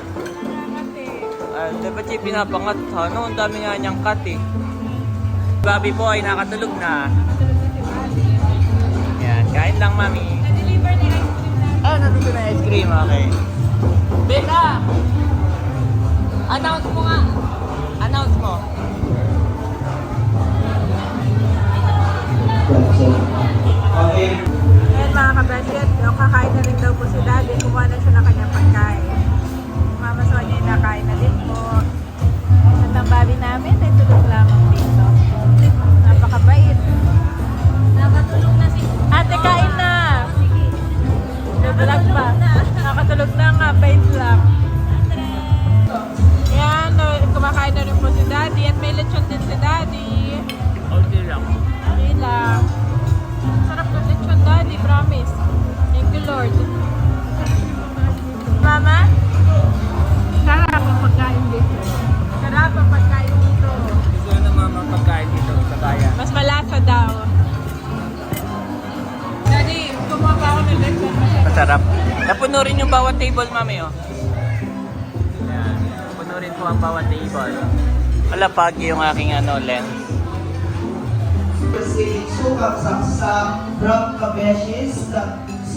Dapat siya pinapangat ha? No, ang dami nga niyang cut eh. Bobby po ay nakatulog na. Yan, kain lang Mami. Na-deliver ni ice cream na. Nandito na ice cream, okay. Beka! Announce mo nga. Announce mo. Okay. Ayan mga kabasket, yung kakain na rin daw po si Daddy. Kumuha na siya ng kanyang pagkain. Mama Sonia nakain na din po. At ang babi namin ay tulog lamang dito. Napakabait. Nakatulog na si... Ate, kain na! Nag-vlog pa. Nakatulog na nga, bait lang. Yan, kumakain na rin po si Daddy. At may lechon din si Daddy. Okay lang. Okay lang. Sarap ng lechon, Daddy, promise. Thank you, Lord. Mama? Sarap ang pagkain dito. Sarap ang pagkain dito. Gusto na mama pagkain dito sa bayan. Mas malasa daw. Daddy, kumuha pa ako ng lechon. Masarap. Napuno rin yung bawat table, Mami, oh. Yan. Napuno rin po ang bawat table. Wala pagi yung aking lens. Si Sukang Saksak from Cabeshis,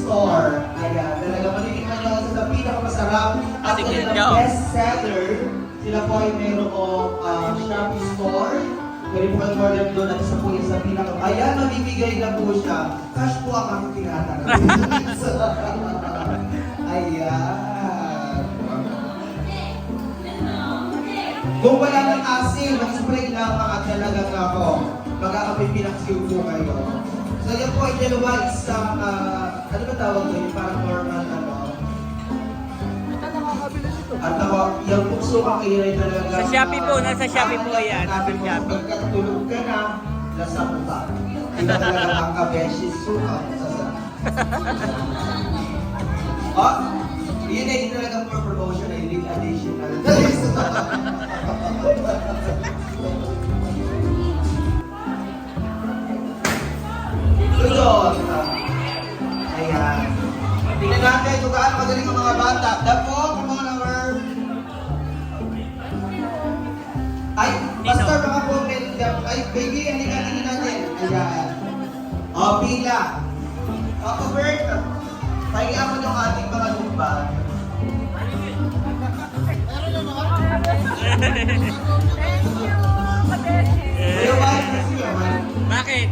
Store. Ayan, talaga malilikman nyo kasi sa pinakamasarap at Sige, sila go. best seller. Sila po ay mayroong Shopee Store. Pwede po kayo order doon at isa po yung sa pinaka... Ayan, mamibigay na po siya. Cash po ang aking tinatanong. Ayan. Kung wala ng asin, mag-spray lamang at talagang ako. Magkakapipinaksiw po kayo. So yan po ay dalawa isang, ano ba tawag doon? Yung parang normal ano? At ako, yung puso kang iray talaga. Sa Shopee po, nasa Shopee po yan. Nasa Shopee. Pagkatulog ka na, nasa mukha. Iba talaga ang kabeshi suka. Oh, yun ay talaga for promotion ay link additional. Tulog. Ayan. Tingnan natin kung gaano magaling ang mga bata. Dapo, come on over. Ay, pastor, mga po, ay, baby, halika, tingnan natin. Ayan. O, pila. O, Bert, pahinga mo yung ating mga lumba. Kuya White, kasi Kuya White. Bakit?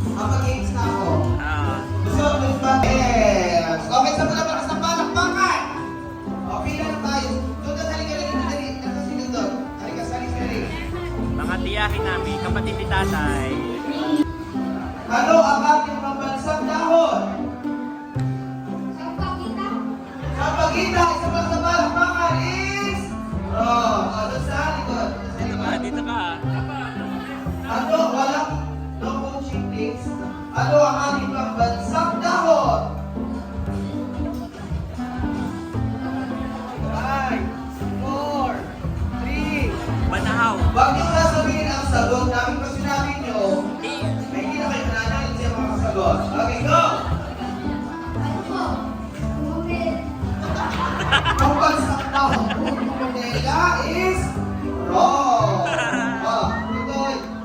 Kapag-games na ako. Ah. Gusto ko yung yes. Okay, sa mga malakas na palakpakan. Okay na tayo. Doon na halika na dito dali. Ano sino doon? Halika sa halika. Mga tiyahin namin, kapatid ni tatay. Ano ang ating pambansang dahon? Sa pagkita, isa pa sa palakpakan is... Oh, doon sa likod. Doon sa likod. Dito ka. Ano, walang no coaching please. Ano ang ating pambansang dahon? 5, 4, 3. Banahaw. Huwag niyo sasabihin ang sagot namin pa sinabi niyo. Ay, hindi na kayo nananalit sa mga sagot. Okay, go! Ang bansang dahon po nila is wrong. Oh, ito,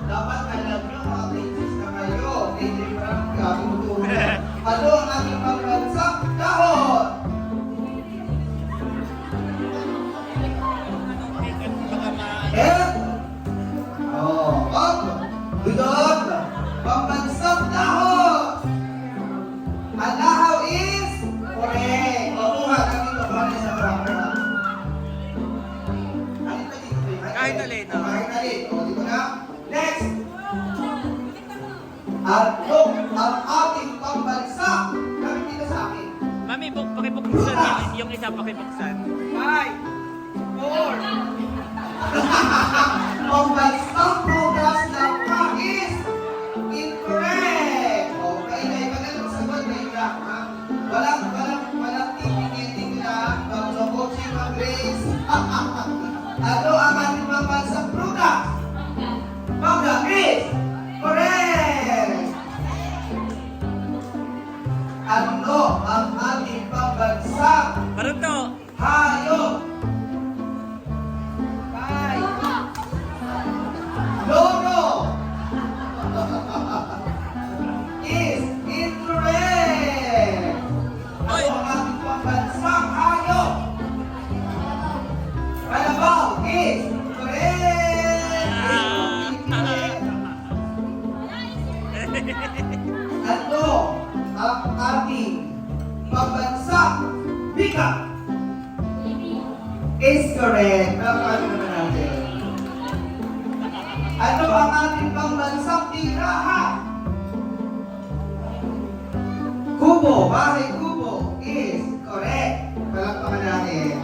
dapat alam niyo mga places na kayo. Hindi parang gagawin mo. Ano ang ating pambansang dahon? Eh? Oh, Budod! Pambansang dahon! Ang lahaw is correct. O, kuha namin ito para sa camera. Alin ba dito? Kahit alin, no? Kahit alin. O, dito na. Next! Ano ang ating pambansang? Kami dito sa akin. Mami, pakibuksan yung isa, pakibuksan. 5, 4. Pambansang programs ng is incorrect. Okay, na magandang sagot na yun lang, ha? Walang tingin na, no coaching ng Grace. Ano ang ating pambansang programs? Program is correct. Ano ang ating pambansang Paruto. hayop? Loro is incorrect. Ano ang ating pambansang hayop? Kalabaw is correct. Ano ang ating pambansang bika? Is correct. Napakali naman natin. Ano ang ating pambansang tirahan? Kubo, bahay kubo is correct. Palakpakan natin.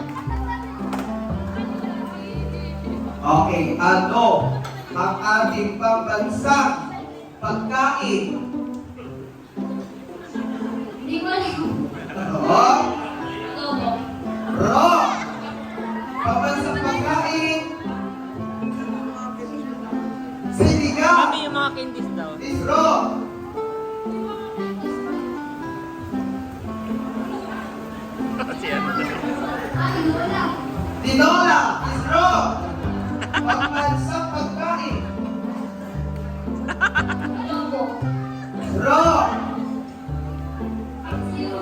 Okay, ano ang ating pambansang pagkain? Hindi ko alam. Ano? Lobo. Ro! Pambansang pagkain? Sinigang! Mami, yung mga candies daw. Is wrong. Si ano? Ay, wala. Tinola is wrong. Pambansang pagkain. Lobo. Wrong. Sino?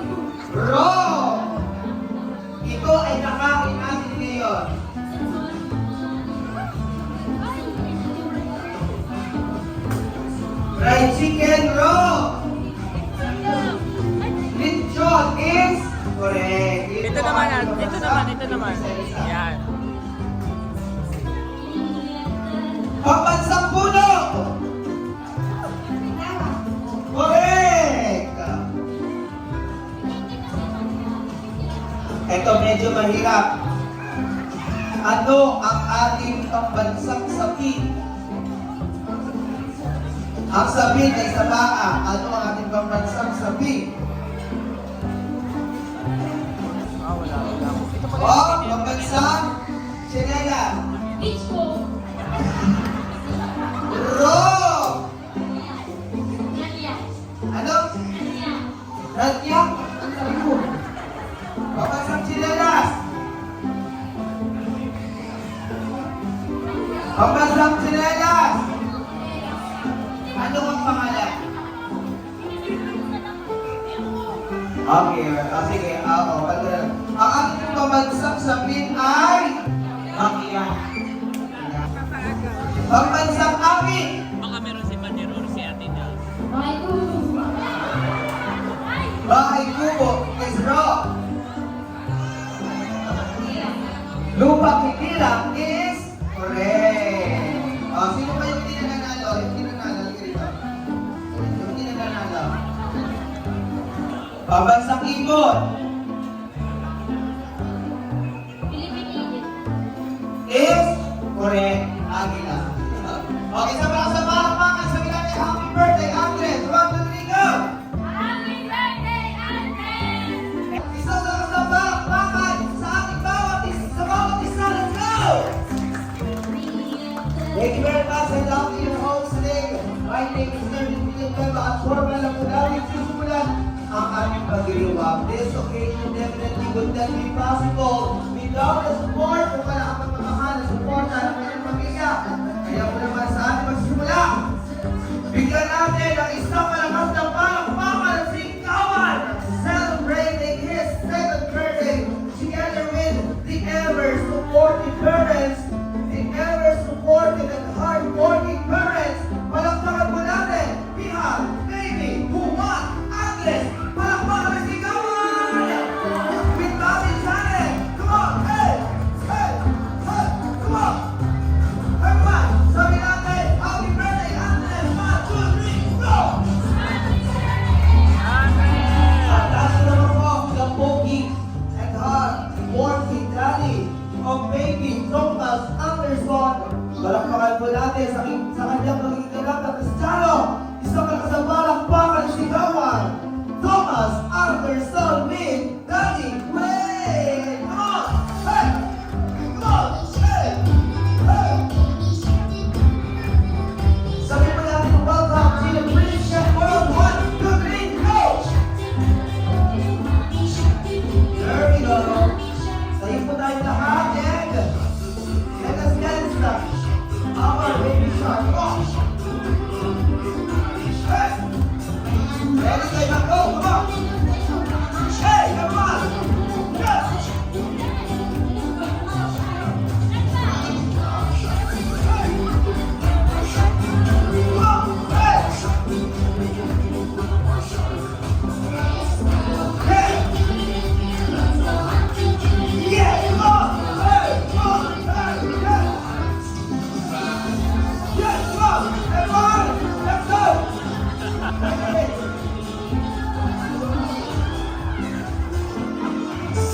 Ito naman, ito naman. Yan. Pambansang puno! Correct! Ito medyo mahirap. Ano ang ating pambansang sapin? Ang sapin ay sa paa. Ano ang ating pambansang sapin? Wala. Ito pala. Oh, pambansang Chinela. Beach ko. Wrong! Yan. Ano? Yan. Radyak? Ang sabi mo? Pambansang Chinelas. Pambansang Chinelas. Ano ang pangalan? Okay, sige. Oo, pagkakas. Ang ating pambansang sapin ay Makia. Pambansang amin. Baka meron si Manir or si Ate Del. Bye, ko. Bahay kubo is wrong. Lupa kikilang is correct. Sino ba yung hindi nanalo? Yung hindi nanalo, dito. Yung hindi nanalo. Pambansang ibon Philippine Eagle. is correct. Agila. Okay, sa palakpakan, sabi natin happy birthday, Andres. 1, 2, 3, go! Happy birthday, Andres! Isang lakas ng palakpakan sa ating bawat isa. Let's go! Thank you very much. I love your host today. My name is Nerdy Villanueva at formal na po namin sisimulan ang aming pagdiriwang. This occasion definitely would not be possible without the support o wala ang pagmamahal na support ng inyong pamilya. Kaya po naman sa ating magsimula, bigyan natin ang isang malakas na palakpakan sa Singkawan celebrating his second birthday together with the ever-supportive parents, the ever-supportive and hard-working parents. Palakpakan po natin, we have baby Juan Andres. Palakpakan sa Singkawan! With Bobby Janet. Come on, hey! Hey! Hey! Come on! Everyone, sabi natin, happy birthday, Andres! 1, 2, 3, go! At last naman po, the pogi and hard-working daddy of baby Thomas Anderson. Palakpakan po natin sa kanyang magiging anak na Kristiyano. Isang nakasabalang pakal sigawan. Thomas Anderson with Daddy Wayne. Come on! Hey! Come on! Hey! Hey! Sabi po natin, welcome to the Christian World. 1, 2, 3, go! There we go. Sayo po tayo lahat and let us dance our baby shark. Come on! Hey! Ready, say, go! Come on! Hey, come on! Yes!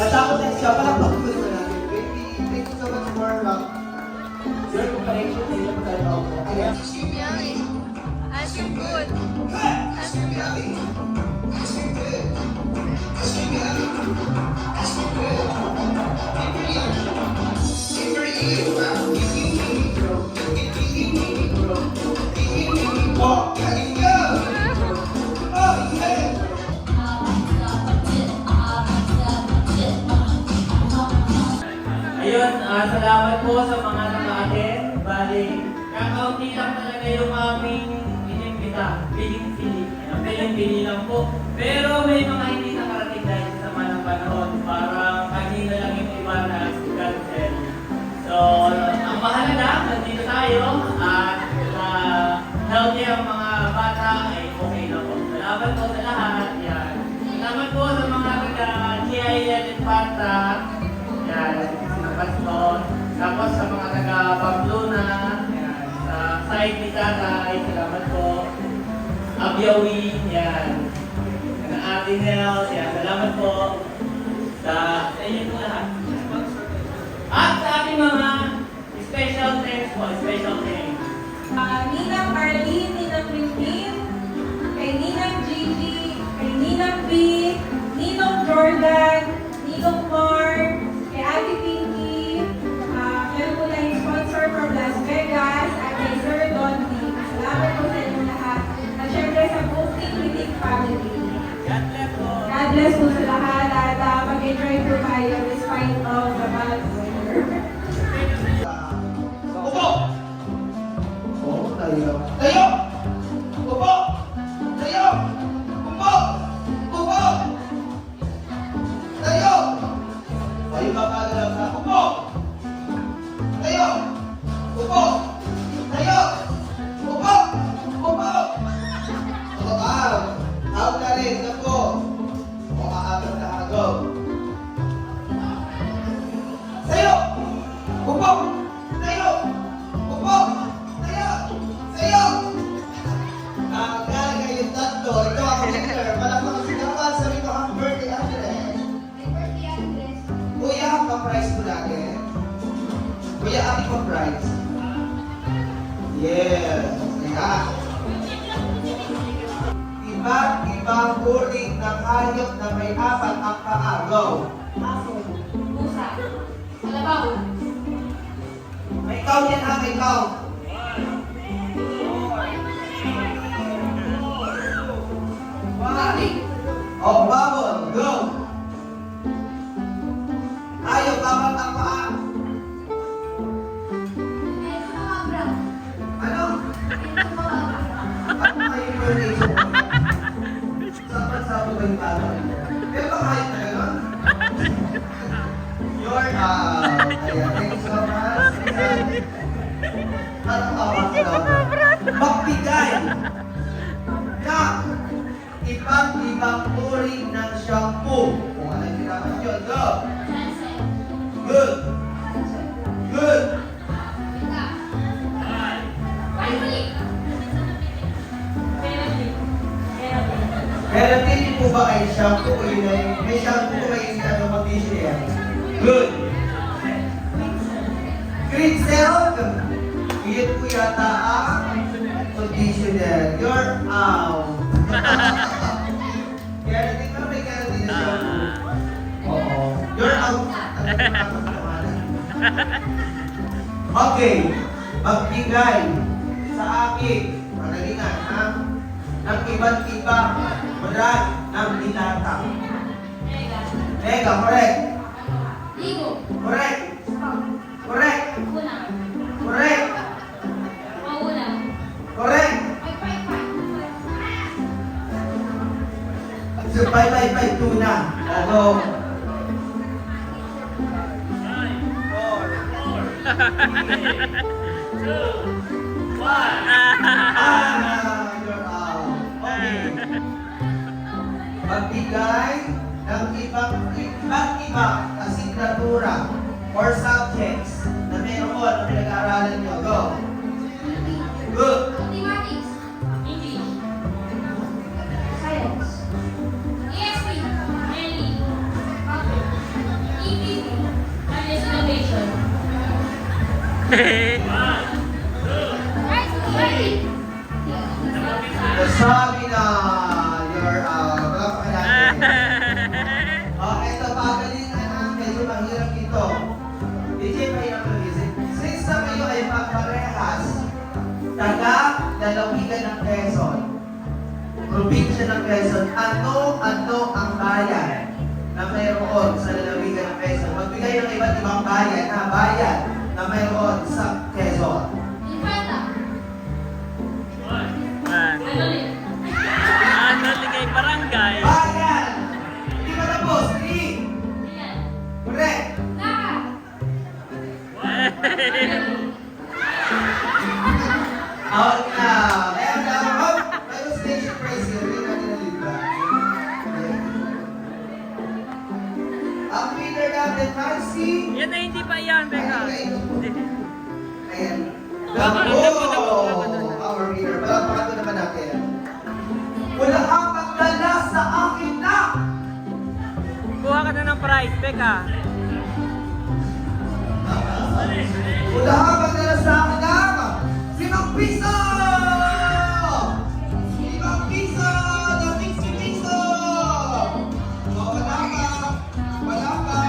Natakot na siya, palakpak ko naman natin. Thank you so much for your cooperation. Hindi na po tayo maupo. Ayan. As you good. Oh, let's go! Oh, yeah! Ayun, salamat po sa mga naka-attend. Bali, kakaunti lang talaga yung aming inimbita. Piling-pili lang po. Pero may mga hindi nakarating dahil sa sama ng panahon. Parang kanina lang yung iba na cancel. So, ang mahalaga, nandito tayo at healthy ang mga bata ay okay na po. Salamat po sa lahat. Yan. Salamat po sa mga taga-GIL at Bata. taga Pamplona, yan. Sa side ni Tatay, salamat po. Abyawi, yan. Sa Ate Nels, yan. Salamat po. Sa inyo po lahat. At sa ating mga special thanks po, special thanks. Ninang Arlene, Ninang Rintin, kay Ninang Gigi, kay Ninang B, Ninong Jordan, Ninong Mark, kay Ate Pinky, meron po tayong sponsor from Las Vegas, at kay Sir Don D. Salamat po sa inyong lahat. At syempre sa buong Titik family. God bless po. God bless po sa lahat at mag-enjoy po tayo despite of the bad weather. Upo! Oo, tayo. Tayo! Upo! Tayo! Upo! Upo! Tayo! Ay, papagalaw na. Upo! Tayo! Upo! Tayo! Upo! Upo! O, out na rin. Upo! O, aagat na agaw. Tayo! Upo! Tayo! Upo! Tayo! Tayo! Kaya yung tatlo. Ito ang leader. Malapang sinapan. Sabi ko, happy birthday, Andres. Kuya, ang pa-prize ko natin. Kuya, ang pa-prize. Yes. Kaya. Iba't ibang uri ng hayop na may apat ang paagaw. Pusa. Kalabaw. May count yan ha, may count. Oh, bubble, go! Ayaw, dapat ang paa. Ano? Ano kayo information? Sapat-sapat ba yung tawag? Pero ba kahit na gano'n? You're out. Ayan, thank you so much. Anong awak daw? Magbigay na iba't ibang uri ng shampoo. Kung ano yung ginamit yun, go! Good! Good! Keratin po ba ay shampoo o yun ay may shampoo o may ano mag-tissue yan? Good! Green silk! Iyan po yata ang conditioner. You're out! Keratin ka may keratin na shampoo. Oo. You're out! Okay. Magbigay sa akin. Panalingan, ha? Ng iba't ibang brand ng binata. Mega, correct. Ligo. Correct. Correct. Unang. Correct. Maunang. Correct. So, bye, tuna. Ogo. You're out. Okay. Magbigay ng ibang asignatura or subjects na meron na pinag-aaralan nyo. Go. Good. Mathematics. English. Science. ESP. LE. EPP. Knowledge innovation. Sabi na you're out. Palakpakan natin. Ito pagalingan na medyo mahirap ito. DJ, mahirap na music. Since na kayo ay magparehas, taga-lalawigan ng Quezon, probinsya ng Quezon, ano ang bayan na mayroon sa lalawigan ng Quezon? Magbigay ng iba't ibang bayan na mayroon sa Quezon. Infanta. Ano ulit? Ano ligay barangay? Bayan! Hindi pa tapos. 3. Ayan. Correct. Naka. Out na. Meron na. Mayroon station prize here. Hindi natin nalibra. Ang winner natin, Marcy. Yan na hindi pa yan, Becca. Our leader. Palakpakan ko naman natin. Wala kang magdala sa akin na! Kuha ka na ng prize, Beka. Wala kang magdala sa akin na! 5 piso! 5 piso! Na 50 piso! Wala ka! Wala ka!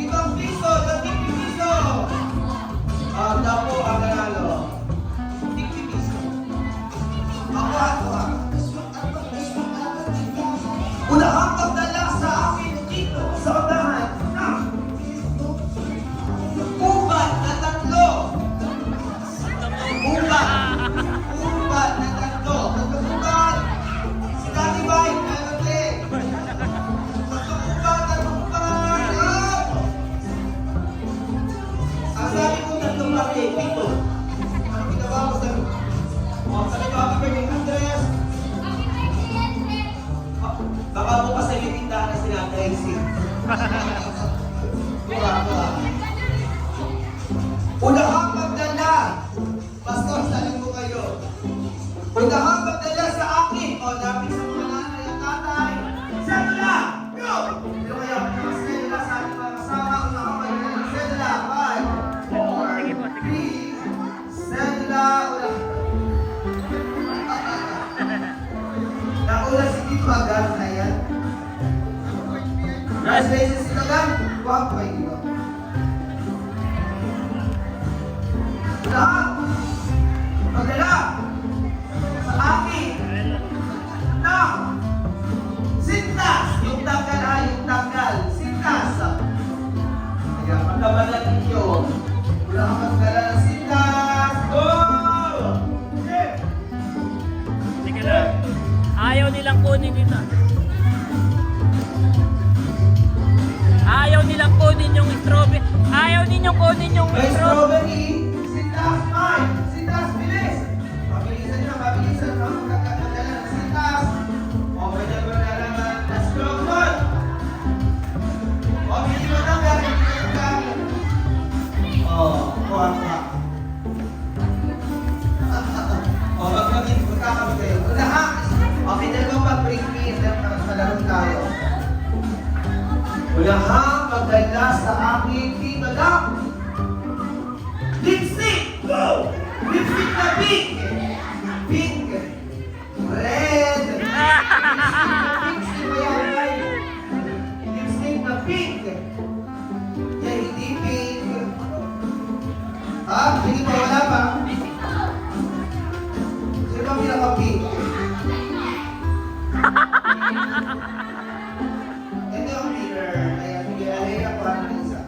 5 piso! Na 50 piso! Dapo ang nanalo. 50 piso. Ako. Wala kang magdala sa akin dito sa unahan na ubat na 3. Ubat na 3. Tatlong ubat. Si Daddy Mike, nalagay. Tatlong ubat. Ang sabi ko 3 laki, 7. Ano ginawa ko sa... Sabi ko, happy birthday, Andres. Baka bukas ay may tindahan na sila Tracy. Kuha. Una kang magdala. Pastor, saling ko kayo. Una kang magdala sa akin. O, dapat sa mga nanay at tatay. Sedula! Go! Pero kaya, mga sedula sa ating mga kasama. Una kang magdala ng sedula. 5, 4, 3. Sedula. Nauna si Tito Agan na yan. Congratulations, Tito Agan. Huwag kayo dito. Lahat, magdala sa akin na sintas. Yung tanggal. Sintas. Kaya pagkabalan ninyo, wala kang magdala ng sintas. Go! Yeah! Sige lang. Ayaw nilang kunin ito. Ayaw nilang kunin yung strawberry. Ayaw ninyong kunin yung May strawberry. strawberry. Sintas, Mike. Sintas, bilis. Mabilisan na. Magdala ng sintas. O, pwede mo na naman. Let's go, good. O, hindi mo na galing. O, kuha. O, magkakabit kayo. Unahan. Okay, dalawang mag-bring in. Malaro tayo. Wala kang magdala sa akin dito lang. Lipstick! Go! Lipstick na pink! Pink! Red! Lipstick na pink! Yan, hindi pink. Hindi pa, wala pa. Sino ba pinaka-pink? Ito ang winner. Ayan, bigyan ako ang isa.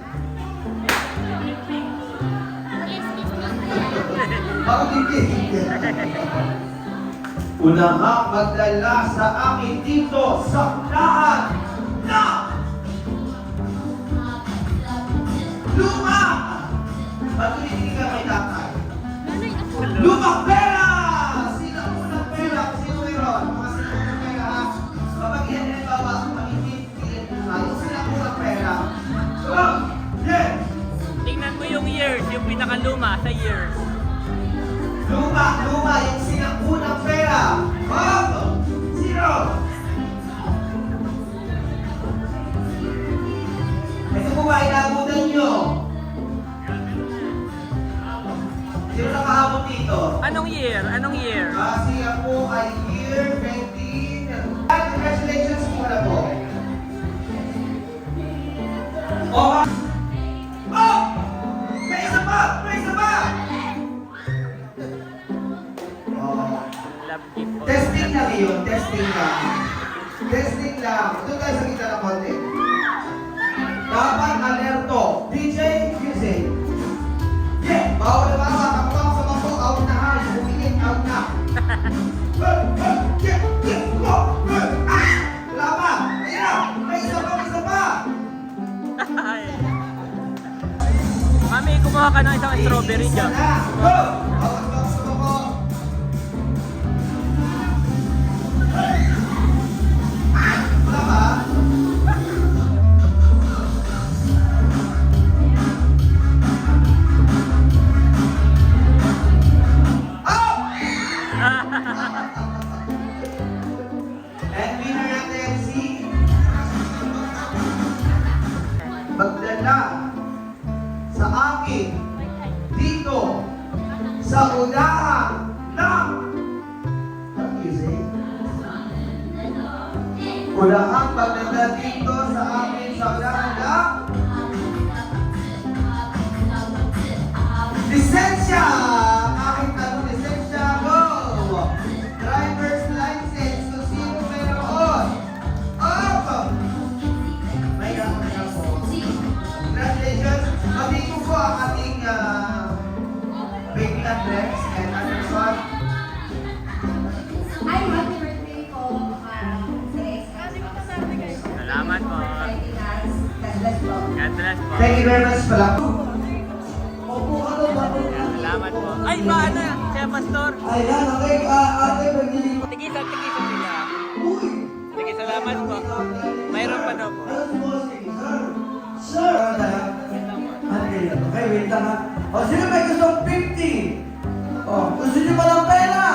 Una kang magdala sa akin dito sa unahan na luma! Patuloy ka kay tatay. Lumang pera! Sino ang unang pera? Sino meron? Mga sino unang pera ha? Kapag yan ay bawa, pag-ibig, yung sino ang unang pera. So, yeah! Tingnan mo yung years, yung pinakaluma sa years. Luma, yung sinang-unang pera. 1, 0. Ito po ba inabutan nyo? Sino nakahabot dito? Anong year? Anong year? Kasi ako ay year 19. Congratulations muna po. Oh! May isa pa! Love gift po. Testing lang yun, testing lang. Testing lang. Doon tayo sa kita ng konti. Dapat alerto. DJ, music. Yeah! Bawal na bawal. Kapag sa bako, out na ha. Bumingin, out na. Wala pa. Ayan! May isa pa. Ay. Mami, kumuha ka ng isang strawberry Isa dyan. na. Go! Bawal na sa bako. Wala pa. Unahang pagdala dito sa amin sa unahan na lisensya! Aking tanong, lisensya, go! Driver's license, kung sino meron. Up! May ako na po. Congratulations! Pati ko po ang ating baby Andres and Anderson. Ay, happy birthday po. Salamat po. God bless po. God bless po. Thank you very much pala. Opo, ano ba? Salamat po. Ay, paano? Siya, Pastor. Ayan, okay. Ate, maglilipat. Tigisan sila. Uy! Sige, salamat po. Mayroon pa daw po. Ano si Bossing? Sir? Sir! Okay, wait lang ha. O, sino may gustong 50? O, gusto niyo ba ng pera?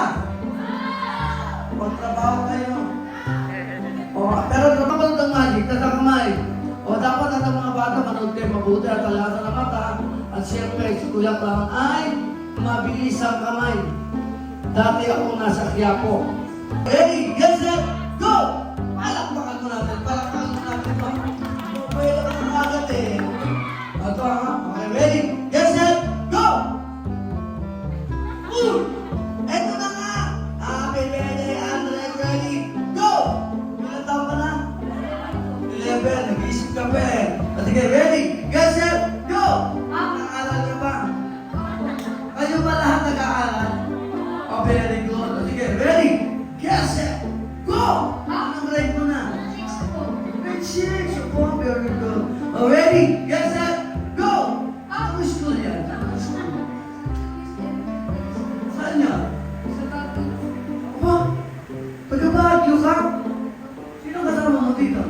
Magtrabaho kayo. O, pero kapag ng magic, tatamay. O, dapat at ang mga bata manood kayo mabuti at talaga ng mata. At siyempre, si Kuya Clown ay mabilis ang kamay. Dati ako nasa Quiapo. Ready, get set, go! Palakpakan mo natin, palakpakan mo natin. Pwede ka naman agad eh. Ito ha, okay, ready, get set, go! Eto na nga! Happy birthday, Andres, ready, go! Ilan taon ka na? 11, nag-iisip ka pa eh. Sige, ready, get set, go! Nag-aaral ka ba? Kayo ba lahat nag-aaral? Oh, very good. Sige, ready, get set, go! Anong grade mo na? Grade 6. Oh, very good. Oh, ready, get set, go! Anong school yan? Anong school? Saan yan? Aba, taga-Baguio ka? Sino kasama mo dito?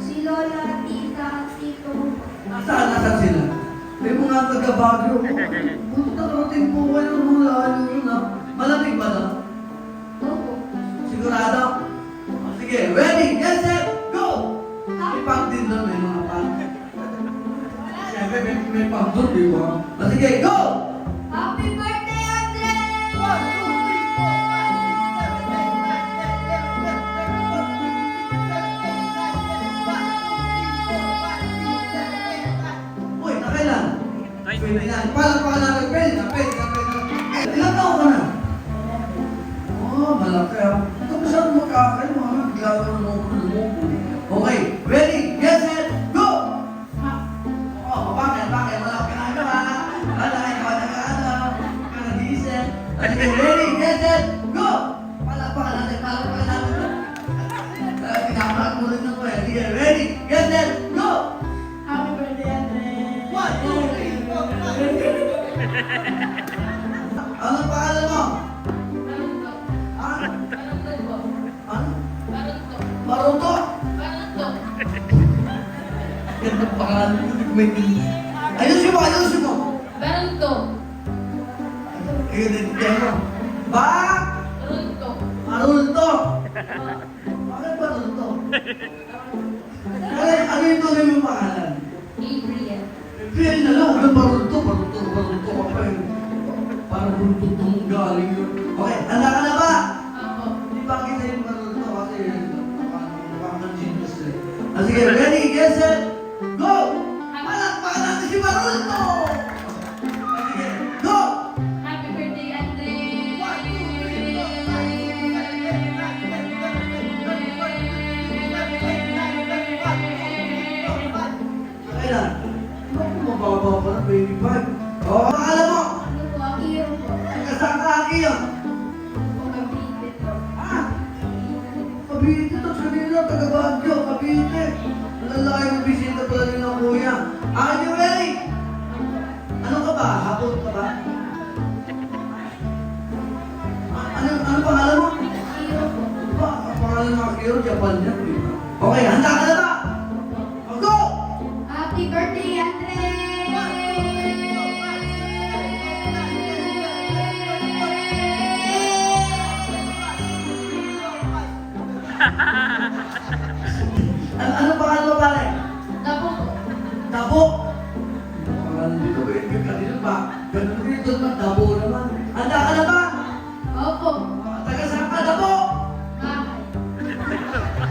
Si Lola, Tita, Tito. Nasaan sila? May mga taga-Baguio. Buti nakarating po kayo ng mga layo yun ha. Malamig ba na? Opo. Sigurado? Oh, sige, ready, get set, go! May pang din doon, may mga pang. Siyempre, may pang doon, di ba? Oh, sige, go! Happy birthday, Andres! Uy, nakailan? 29. Palakpakan namin, pen. Ilan taon ka na? Oh, malaki ah. Kung saan mo kakay, mga bigla ka lumupo. Okay, ready, get set, go! Oh, bakit? Malaki na ito ha? Malaki na ito. Kanadisen. Okay, ready, get set, go! Palakpakan natin. Pinakalat mo rin ako eh. Sige, ready, get set, go! Happy birthday, Andres! 1, 2, 3, 4, 5. Anong pangalan mo? Ano? Maruto? Ganda pangalan ko. Ayusin mo! Barunto. Ayun, mo. Ba? Barunto. Marulto? Bakit Marulto? Ano yung tunay mong pangalan? Adrian. Feel na lang, huwag Marulto ka pa yun. Parang bulto mong galing yun. Okay, handa ka na ba? Ako. Di ba kita yung Marulto kasi parang genius eh. Sige, ready, get set, go! Palakpakan natin si Marulto! Sige, go! Happy birthday, Andres! Kailan? Bakit mababa pa ng baby bag? Oh, pangalan mo? Ano po, Akiro po. Kasama ka Akio? Po, Cavite po. Ah! Cavite to, kanina, taga-Baguio, Cavite. Lalaki ng bisita pala rin ng kuya. Are you ready? Ano ka ba? Hapon ka ba? Ano pangalan mo? Akiro po. Ba, ang pangalan ng Akio, Japan yan. Okay, handa ka na ba? Go! Happy birthday, Andres! Ano pangalan mo pare? Tapo po. Dabo! Pangalan dito ba yung kanina ba? Ganun dito naman, Dabo naman. Handa ka na ba? Opo. Taga saan ka, Dabo? Bakit?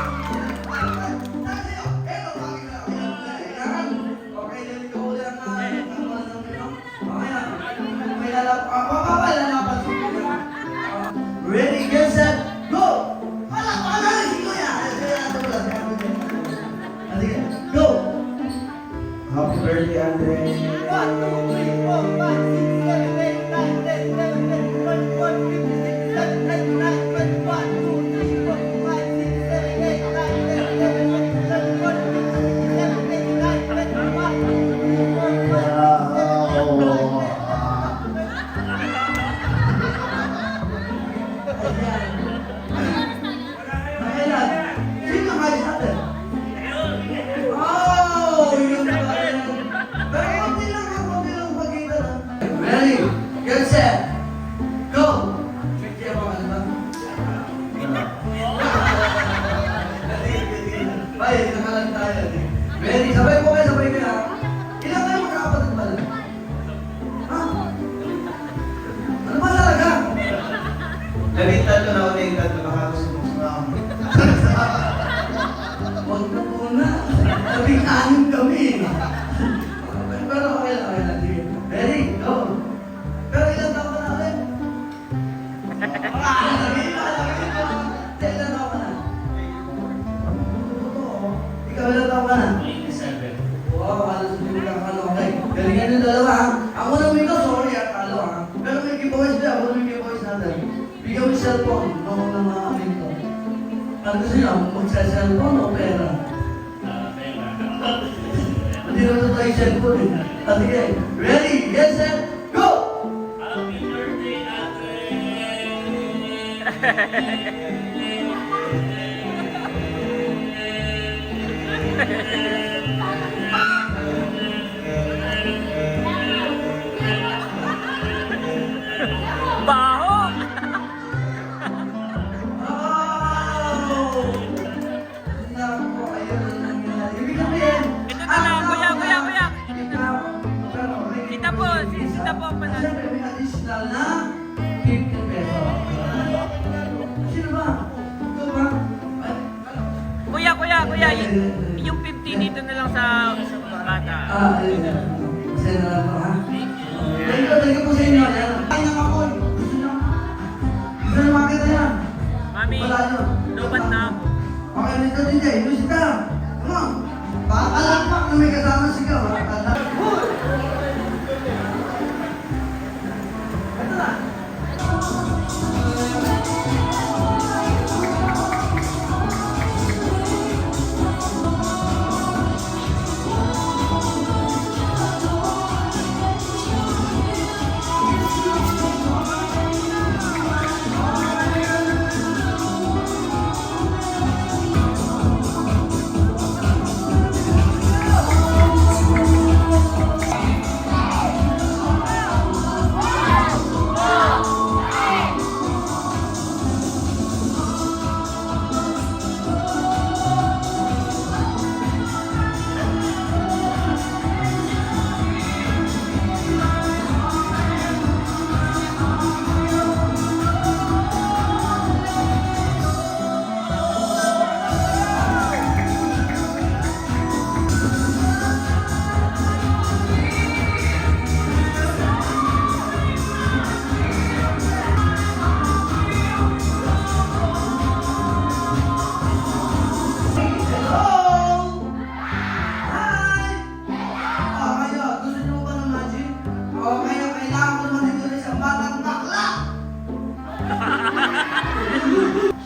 Ready, get set, go! Go! Happy birthday, Andre. 1, 2, 3, 4, 5, 6, 7, 8, 9, 10, 11, 12, 13, 14, 15, 16, 17, 18, 19, 20, 21, 22, Ready, get set, go! Ay, nakalag tayo. Ready, sabay po kayo, sabay kayo. Ilan kayo magkakapatid pala? Ha? Ano ba talaga? Nalitan ko na ulit at nakakasunod. Huwag na po na. Labing-anim kami. Pero okay lang, okay lang. Sige. Ready, go! Pero ilan taon ka na ulit? Ilan taon ka na? Ikaw ilan taon ka na? 87. Wow, halos hindi mo lang okay. Galingan yung dalawa ha. Ako na may sorry ha, talo ha. Pero may giveaways na, ako na may giveaways natin. Bigyan mo yung cellphone, ako na mga amin ko. Ano gusto nyo? Magsa-cellphone o pera? Hindi na ito tayo cellphone eh. Sige, ready, get set, go! Happy birthday, Andre! yung 50 dito na lang sa bata. Masaya na lang po, ha? Thank you po sa inyo. Ay, ako. Gusto nyo makita yan. Mami, Wala nyo. lubat na ako. Okay, Mr. DJ, music ka. Come on. Pakalakpak na may kasama sigaw. Ito na.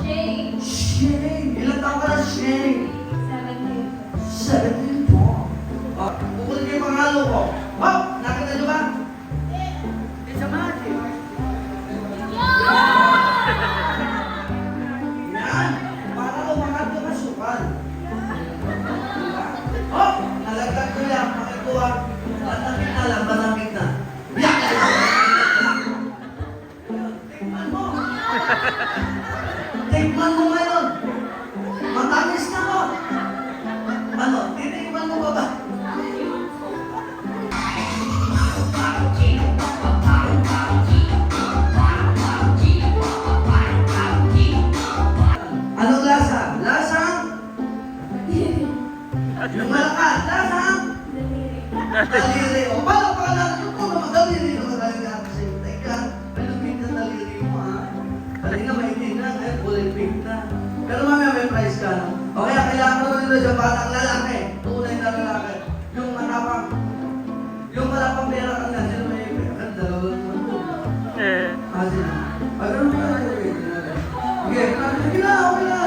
Shane. Shane! Ilan taon ka na, Shane? 17. 17 po. Kukunin ko yung panghalo ko. Hop! Nakita nyo ba? It's a magic. Yan! Para lumakat yung masukal. Hop! Nalaglag ko yan. Pakikuha. Matakit na lang. Matakit na. Yan! Tikman mo! Tikman mo ngayon! Matamis na mo! Ano? Titikman mo ba ba? Anong lasa? Lasang? Yung malakas. Lasang? Daliri. O, paano pa lang? Yung kung naman daliri naman talaga ako sa'yo. Teka, may lumit na daliri mo, ha? Kanina may itin na, ngayon kulay pink na. Pero mamaya may price ka, no? O kaya kailangan mo nito dyan batang lalaki. Tunay na lalaki. Yung matapang. Yung malapang pera ka na. Sino may pera? Kan dalawa lang naman po. Sino? Ganun pa na yun. Okay, sige na, okay na.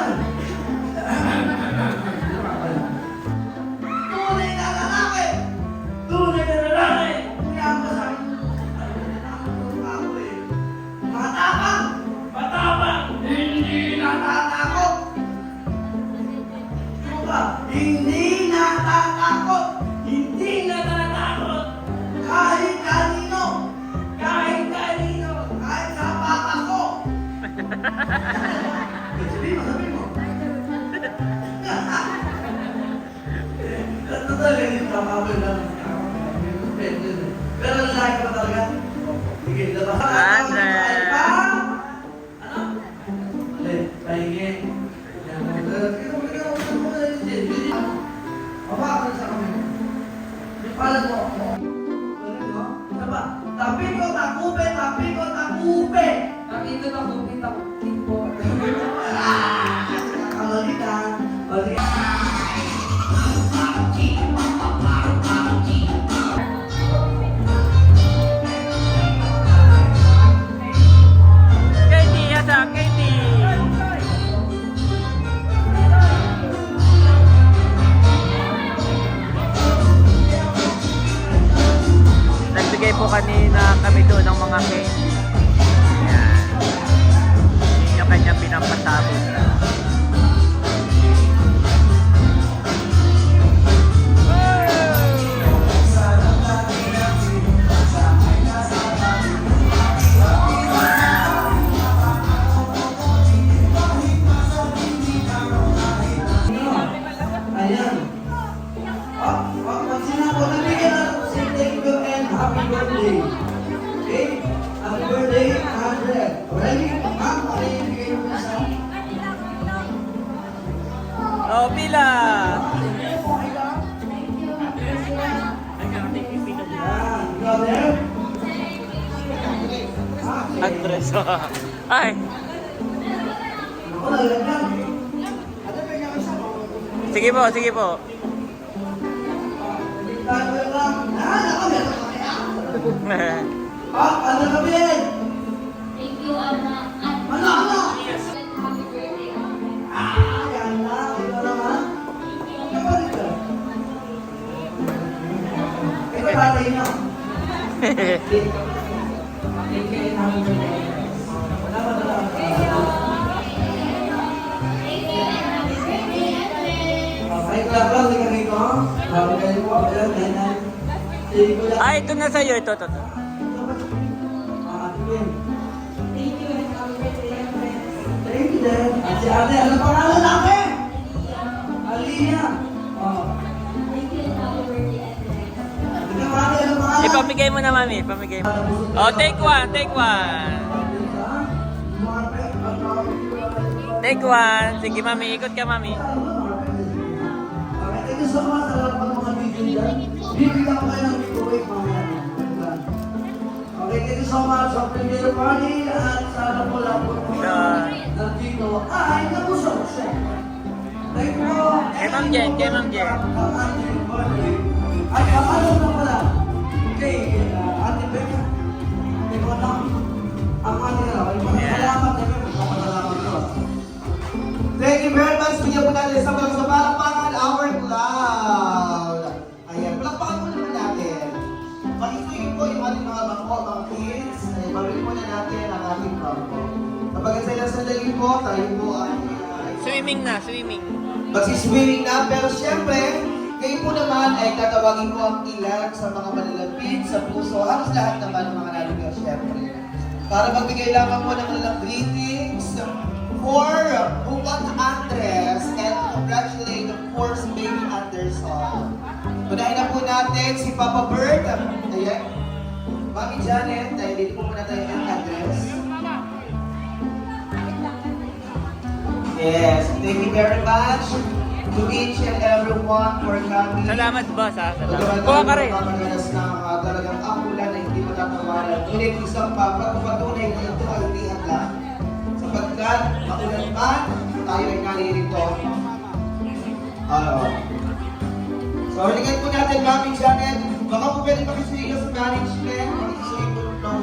Tunay na lalaki! Tunay na lalaki! Kaya ba sa akin? Matapang! Matapang! Hindi natatakot! Ano ba? Hindi natatakot! Hindi natatakot! Kahit kanino! Kahit kanino! Kahit sa papa ko! Sabihin mo! Ito talaga yung pamabay lang. Pero lalaki ka ba talaga? Sige, labas. Ano? Pahingi. Pabakal sa kami. Yung palad mo. Tapi ko takupe, tapi ko takupe. Tapi ko takupe, takupe po. Kamalitan. Katie, yata, Katie! Nagbigay po kanina kami doon ng mga candy. Ayan. Yun yung kanyang pinapasabot. Ayan. Pag sinabi ko, nabigyan na ako say thank you and happy birthday. Okay? Happy birthday, 100. Ready? Ma'am, pakibigay mo isa. Oh, pila! So, ay. Ako na, ilan lang. Ano ba yung isa? Sige po, sige po. Tayo lang. Ako, meron ka kaya. Ano ka, Ben? Thank you, Ana. At Ano? happy birthday, Ana. Yan na, ikaw naman. Kapatid ka. Ikaw tatay niya. Ay, klaro, hindi ka rito. Bago kayo po, alam, ganyan. Sige ko lang. Ay, ito na sa'yo. Ito. Ate Ben. Thank you, Dad. At si ate, ano pangalan natin? Aliyah. Oh. Thank you, and happy birthday, Ana. Ikaw, ate, ano pangalan? Ipamigay mo na, mami. Ipamigay mo. Oh, take one. Take one. Take one. Sige, mami. Ikot ka, mami. Okay, thank you so much sa lahat ng mga video dyan. Bibigyan ko kayo ng giveaway mamaya. Okay, thank you so much sa premiere party at sana po lang po nandito ay nabusog siya. Thank you po. Kay Ma'am Jen, kay Ma'am Jen. Ang ating birthday. At paalam na pala kay Ate Becca. Ikaw na ang ating salamat na kami. Salamat po. Thank you very much. Bigyan po natin isang sa palakpakan, our cloud. Ayan, palakpakan po naman natin. Pakisuyin po yung ating mga bangko, mga kids. Ayan, babalik po na natin ang ating bangko. Kapag sandali po, tayo po ay Swimming na, swimming. magsiswimming na. Pero syempre, kayo po naman ay tatawagin ko ang ilan sa mga malalapit sa puso. Halos lahat naman ng mga nalugyan, syempre. Para magbigay lamang po ng malalang greetings for Buwan Andres and congratulate of course baby Anderson. Unahin na po natin si Papa Bert. Ayan. Mami Janet, dahil dito po muna tayo ng address. Yes, thank you very much to each and everyone for coming. Salamat, boss, ha? Salamat. Kuha ka rin. Pagkakalas ng talagang akulan na hindi matatawaran. Ngunit isang papatunay na ito ay hindi lang. Sapagkat maulan man, tayo ay naririto. So, halikan po natin, Mami Janet. Baka po pwede makisuyo sa management. Makisuyo po ng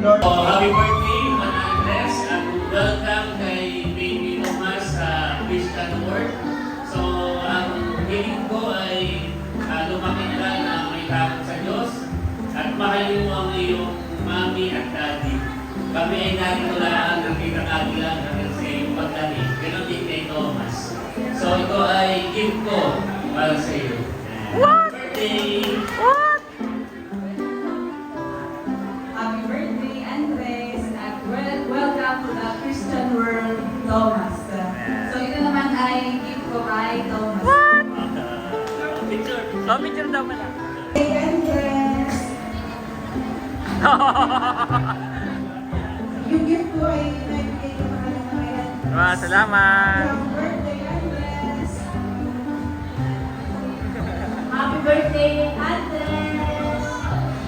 Lord. So, happy birthday, Man Andres, at welcome kay Baby Thomas sa Christian World. So, ang hiling ko ay lumaki ka na may takot sa Diyos at mahalin mo ang iyong mami at daddy. Kami ay narito lang ng kitang-agilan hanggang sa iyong pagdali. Ganon din kay Thomas. So, ito ay gift ko para sa iyo. What? Birthday! What? Happy birthday, Andres, at welcome to the Christian World, Thomas. So, ito naman ay gift ko kay Thomas. What? Picture! Oh, picture daw pala. Hey, Andres! Yung gift ko ay nagbigay ko na lang ngayon. Salamat. Happy birthday, Andres! Happy birthday, Andres!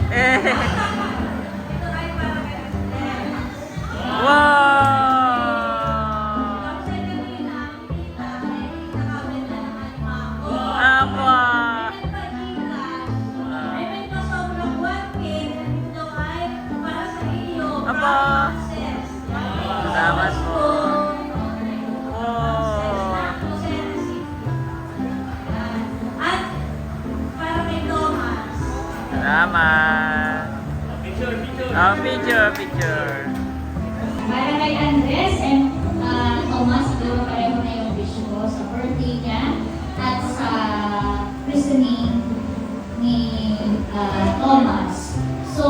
Eh. Ito ay para kay Andres. Wow! Kasi kanina, kita ay nakabit na naman ako. Apa? May pa sobrang 1K, ito ay para sa iyo. Apa? Access. Salamat po. At para kay Thomas. Salamat. Picture! Picture! Oh, picture. Para kay Andres and Thomas, siguro pareho na yung wish ko sa birthday niya at sa christening ni Thomas. So,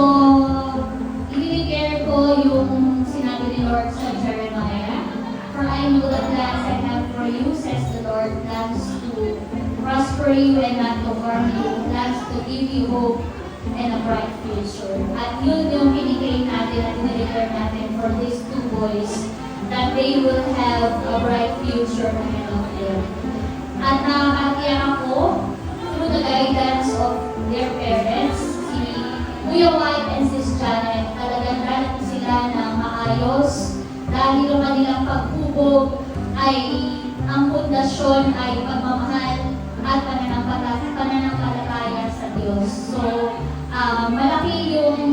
i-care ko yung sinabi ni Lord sa Jeremiah. For I know the plans I have for you, says the Lord, plans to prosper you and not to harm you, plans to give you hope and a bright future. At yun yung pinigay natin at dinideclare natin for these two boys that they will have a bright future ahead of them. At nakakatiyak ako through the guidance of their parents, si Kuya White and Sis Janet, talagang darating sila ng maayos maayos dahil ang kanilang paghubog ay ang pundasyon ay pagmamahal at pananampalataya sa Diyos. So, malaki yung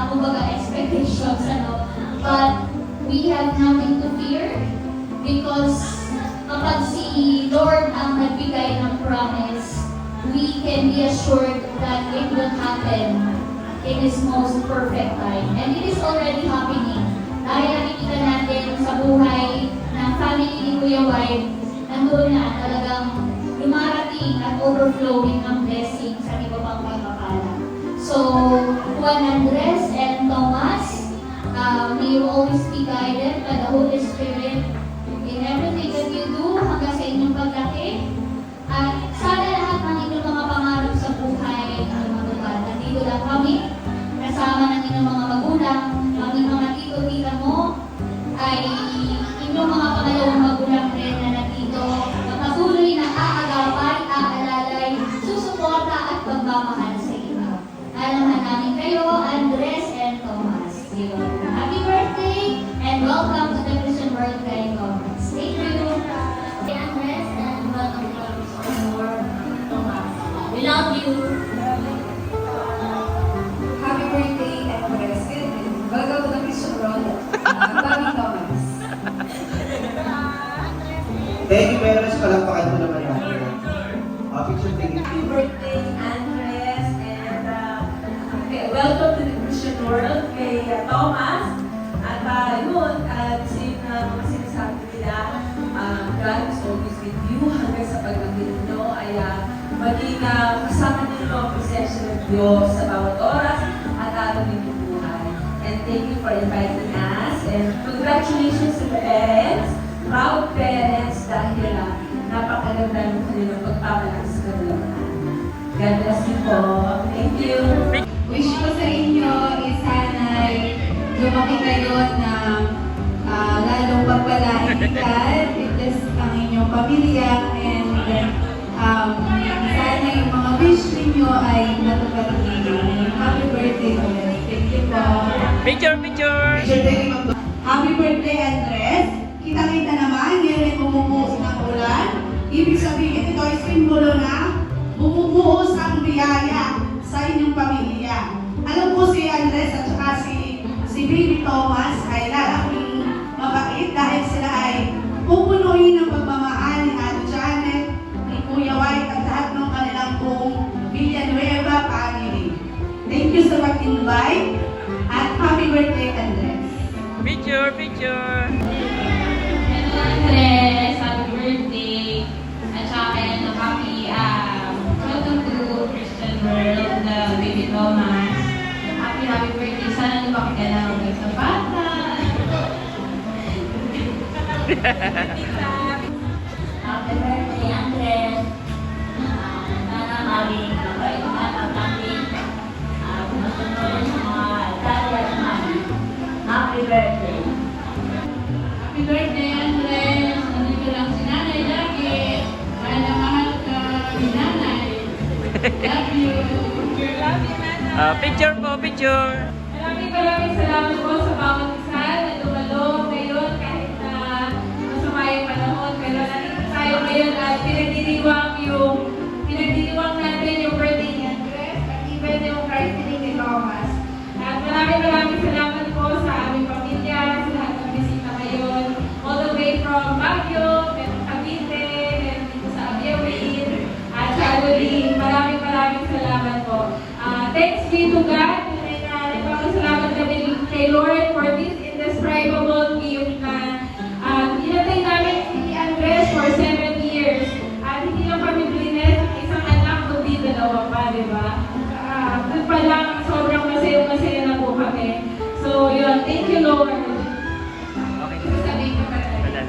kumbaga expectations, but we have nothing to fear because kapag si Lord ang nagbigay ng promise, we can be assured that it will happen in His most perfect time. And it is already happening. Dahil nakikita natin sa buhay ng family ni Kuya White, nandun na talagang lumarating at overflowing ng blessing sa iba pang pagpapala. So, Juan Andres and Thomas, may you always be guided by the Holy Spirit in everything that you do hanggang sa inyong paglaki. At sana lahat ng inyong mga pangarap sa buhay ay matupad. Nandito lang kami, kasama ng inyong mga magulang, aming mga tito-tita mo, ay inyong mga pangalawang magulang rin na nandito, na patuloy na aagapay, aalalay, susuporta at pagmamahal sa inyo. Alam namin kayo, Andres and Thomas. Happy birthday and welcome to the Christian World kay Thomas. Thank you. Andres and welcome to the Christian World, Thomas. We love you. Happy birthday, Andres. Welcome to the Christian World. Love you, Thomas. Thank you very much. Palakpakan mo naman natin. Picture taking. Happy birthday, Andres, and welcome to the Christian World kay Thomas. At yun, same na mga sinasabi nila, God is always with you hanggang sa paglagay nyo ay maging kasama ninyo ang presensya ng Diyos sa bawat oras at araw ninyong buhay. And thank you for inviting us. And congratulations to the parents, proud parents, dahil napakaganda ng kanilang pagpapalaki sa kanilang anak. God bless you po. Thank you. Wish ko sa inyo is sana'y lumaki kayo na lalong pagpalain ni God, i-bless ang inyong pamilya, and sana yung mga wish ninyo ay matupad ninyo. Happy birthday ulit. Thank you po. Picture! Picture taking of Happy birthday, Andres! Kita-kita naman, ngayon ay bumubuhos ng ulan. Ibig sabihin, ito ay simbolo na bumubuhos ang biyaya sa inyong pamilya. Alam po si Andres at saka si Baby Thomas ay lalaking mabait dahil sila ay pupunuin ng pagmamahal ni Ate Janet, ni Kuya White at lahat ng kanilang buong Villanueva family. Thank you sa pag-invite at happy birthday, Andres! Picture! Hello, Andres. Happy birthday. At saka kaya na happy welcome to Christian World, Baby Thomas. Happy birthday. Sana lumaki ka na hanggang sa bata. Happy birthday, Andres. Sana maging mabait ka at ating masunod sa mga daddy at mami. Happy birthday. Happy birthday, Andres! Nandito lang si Nanay lagi. Mahal na mahal ka ni Nanay. Love you! Picture! Maraming salamat po sa bawat isa na dumalo ngayon kahit na masama yung panahon. Pero nandito tayo ngayon at pinagdiriwang natin yung birthday ni Andres at even yung christening ni Thomas. At maraming salamat po sa aming pamilya, sa lahat ng bisita ngayon, all the way from Baguio, Cavite, dito sa Abiawin, at sa Aluling. Maraming salamat po. Thanks be to God. Nagpapasalamat kami kay Lord for this indescribable gift na inatay namin si Andres for 7 years. At hindi lang kami blines ng isang anak, kundi dalawa pa, di ba? Doon pa lang, sobrang masaya na po kami. So, yun. Thank you, Lord. Sabihin ko pa rin. Wala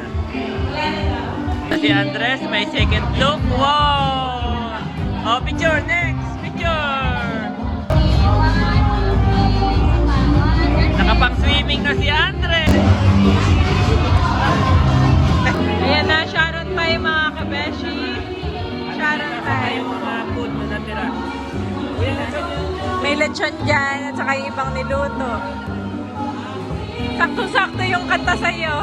na daw. Si Andres may second look. Wow! Picture! Next! Picture! Nakapang-swimming na si Andres! Ayan na, Sharon Pie mga kabeshi. Sharon Pie. Yung mga food na natira. May lechon dyan at saka yung ibang niluto. Sakto-sakto yung kanta sa'yo.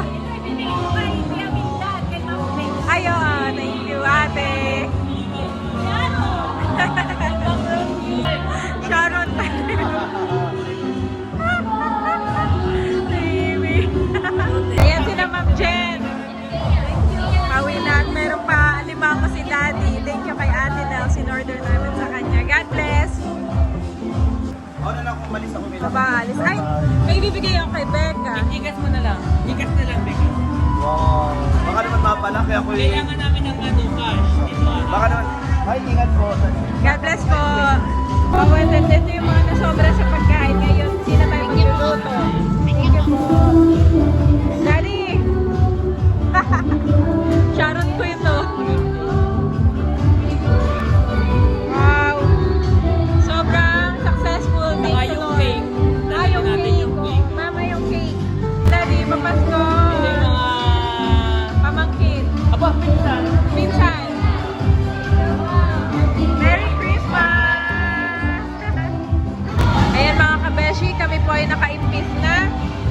Ayo, thank you, ate. Sharon. Baby. Ayan sila Ma'am Jen. Pauwi na at meron pa alimango si Daddy. Thank you kay Ate Nel. Sinorder namin sa kanya. God bless. Ako na lang kung malis ako may Babaalis. Ay, may bibigay ako kay Becca. Ikas mo na lang. Ikas na lang, Becca. Wow. Baka naman mapala kaya ako Kailangan namin ng cash. Baka naman. Ay, ingat po. God bless po. Bawal at ito yung mga nasobra sa pagkain ngayon. Sino tayo magluluto? Thank you po. Daddy! Sharon ko ito. Wow! Sobrang successful. Thank you, Lord. Yung cake. Mama, yung cake. Daddy, papasko. Pamangkin. Aba, pinsan. Pinsan. Merry Christmas! Ayan mga kabeshi, kami po ay nakaimpis na.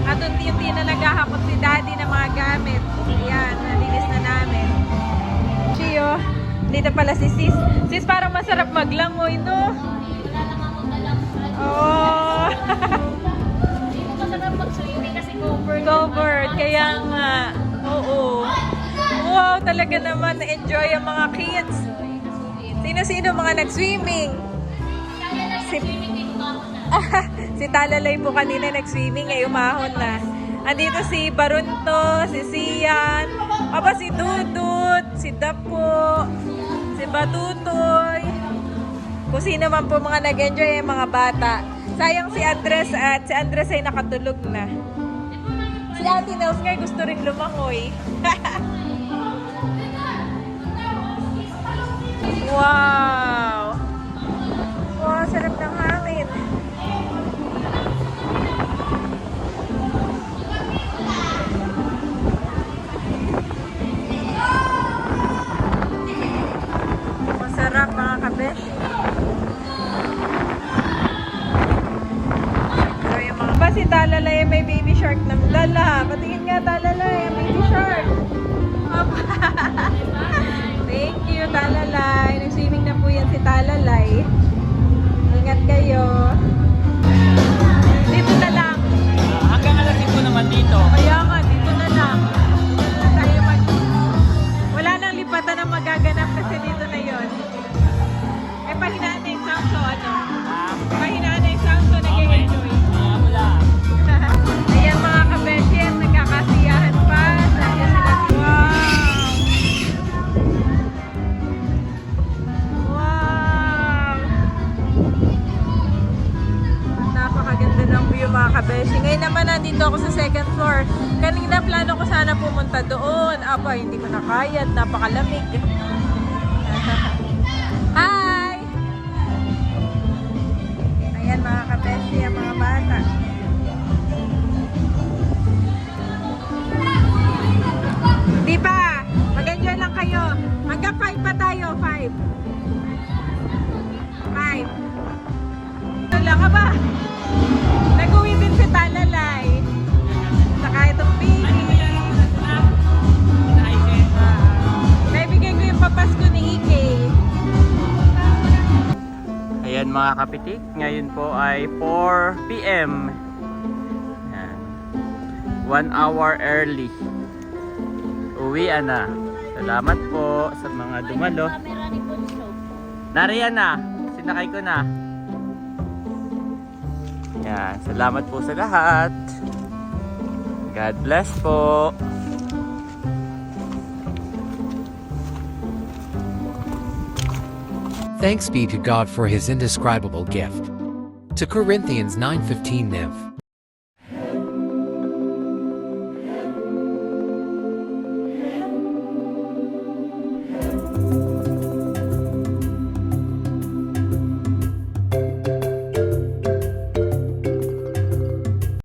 At unti-unti na naghahakot si Daddy ng mga gamit. Ayan, nalinis na namin. Chiyo, dito pala si Sis. Sis, parang masarap maglangoy, no? Wala lang ako dalang Oh! Hindi ko masarap mag-swimming kasi covered. Covered, kaya nga. Oo. Wow, talaga naman na-enjoy ang mga kids. Sino-sino mga nag-swimming? Si, si Talalay po kanina nag-swimming, ay umahon na. Andito si Barunto, si Sian, aba si Dudut, si Dapo, si Batutoy. Kung sino man po mga nag-enjoy ay mga bata. Sayang si Andres at si Andres ay nakatulog na. Si Ate Nels nga gusto rin lumangoy. Wow! Wow, sarap ng hangin. Masarap mga kabeshi. So yung mga... Ba si Talalay may baby shark na dala. Patingin nga Talalay, ang baby shark. Thank you, Talalay. Nag-swimming na po yan si Talalay. Ingat kayo. Dito na lang. Hanggang alas 5 naman dito. Kaya nga, dito na lang. Dito na tayo mag... Wala nang lipatan na magaganap kasi dito na yon. Eh, pahinaan na yung sound so, ano? Pahinaan na yung sound so, nag-enjoy. Wala. Ayan mga kabeshi, nagkakasiyahan pa. Sabi sila, wow! Wow! Napakaganda ng view mga kabeshi. Ngayon naman nandito ako sa second floor. Kanina plano ko sana pumunta doon. Aba, hindi ko na kaya. Napakalamig. Hi! Ayan mga kabeshi, ang mga bata. Di ba? Mag-enjoy lang kayo. Hanggang 5 pa tayo. 5. 5. Ito lang ba? Nag-uwi din si Talalay. Saka itong baby. Naibigay ko yung papasko ni Ike. Ayan mga kapitik, ngayon po ay 4 p.m. Ayan. 1 hour early. Uwian na. Salamat po sa mga dumalo. Camera ni Bunso. Nariyan na. Sinakay ko na. Yan. Salamat po sa lahat. God bless po. Thanks be to God for his indescribable gift. To Corinthians 9:15 Niv.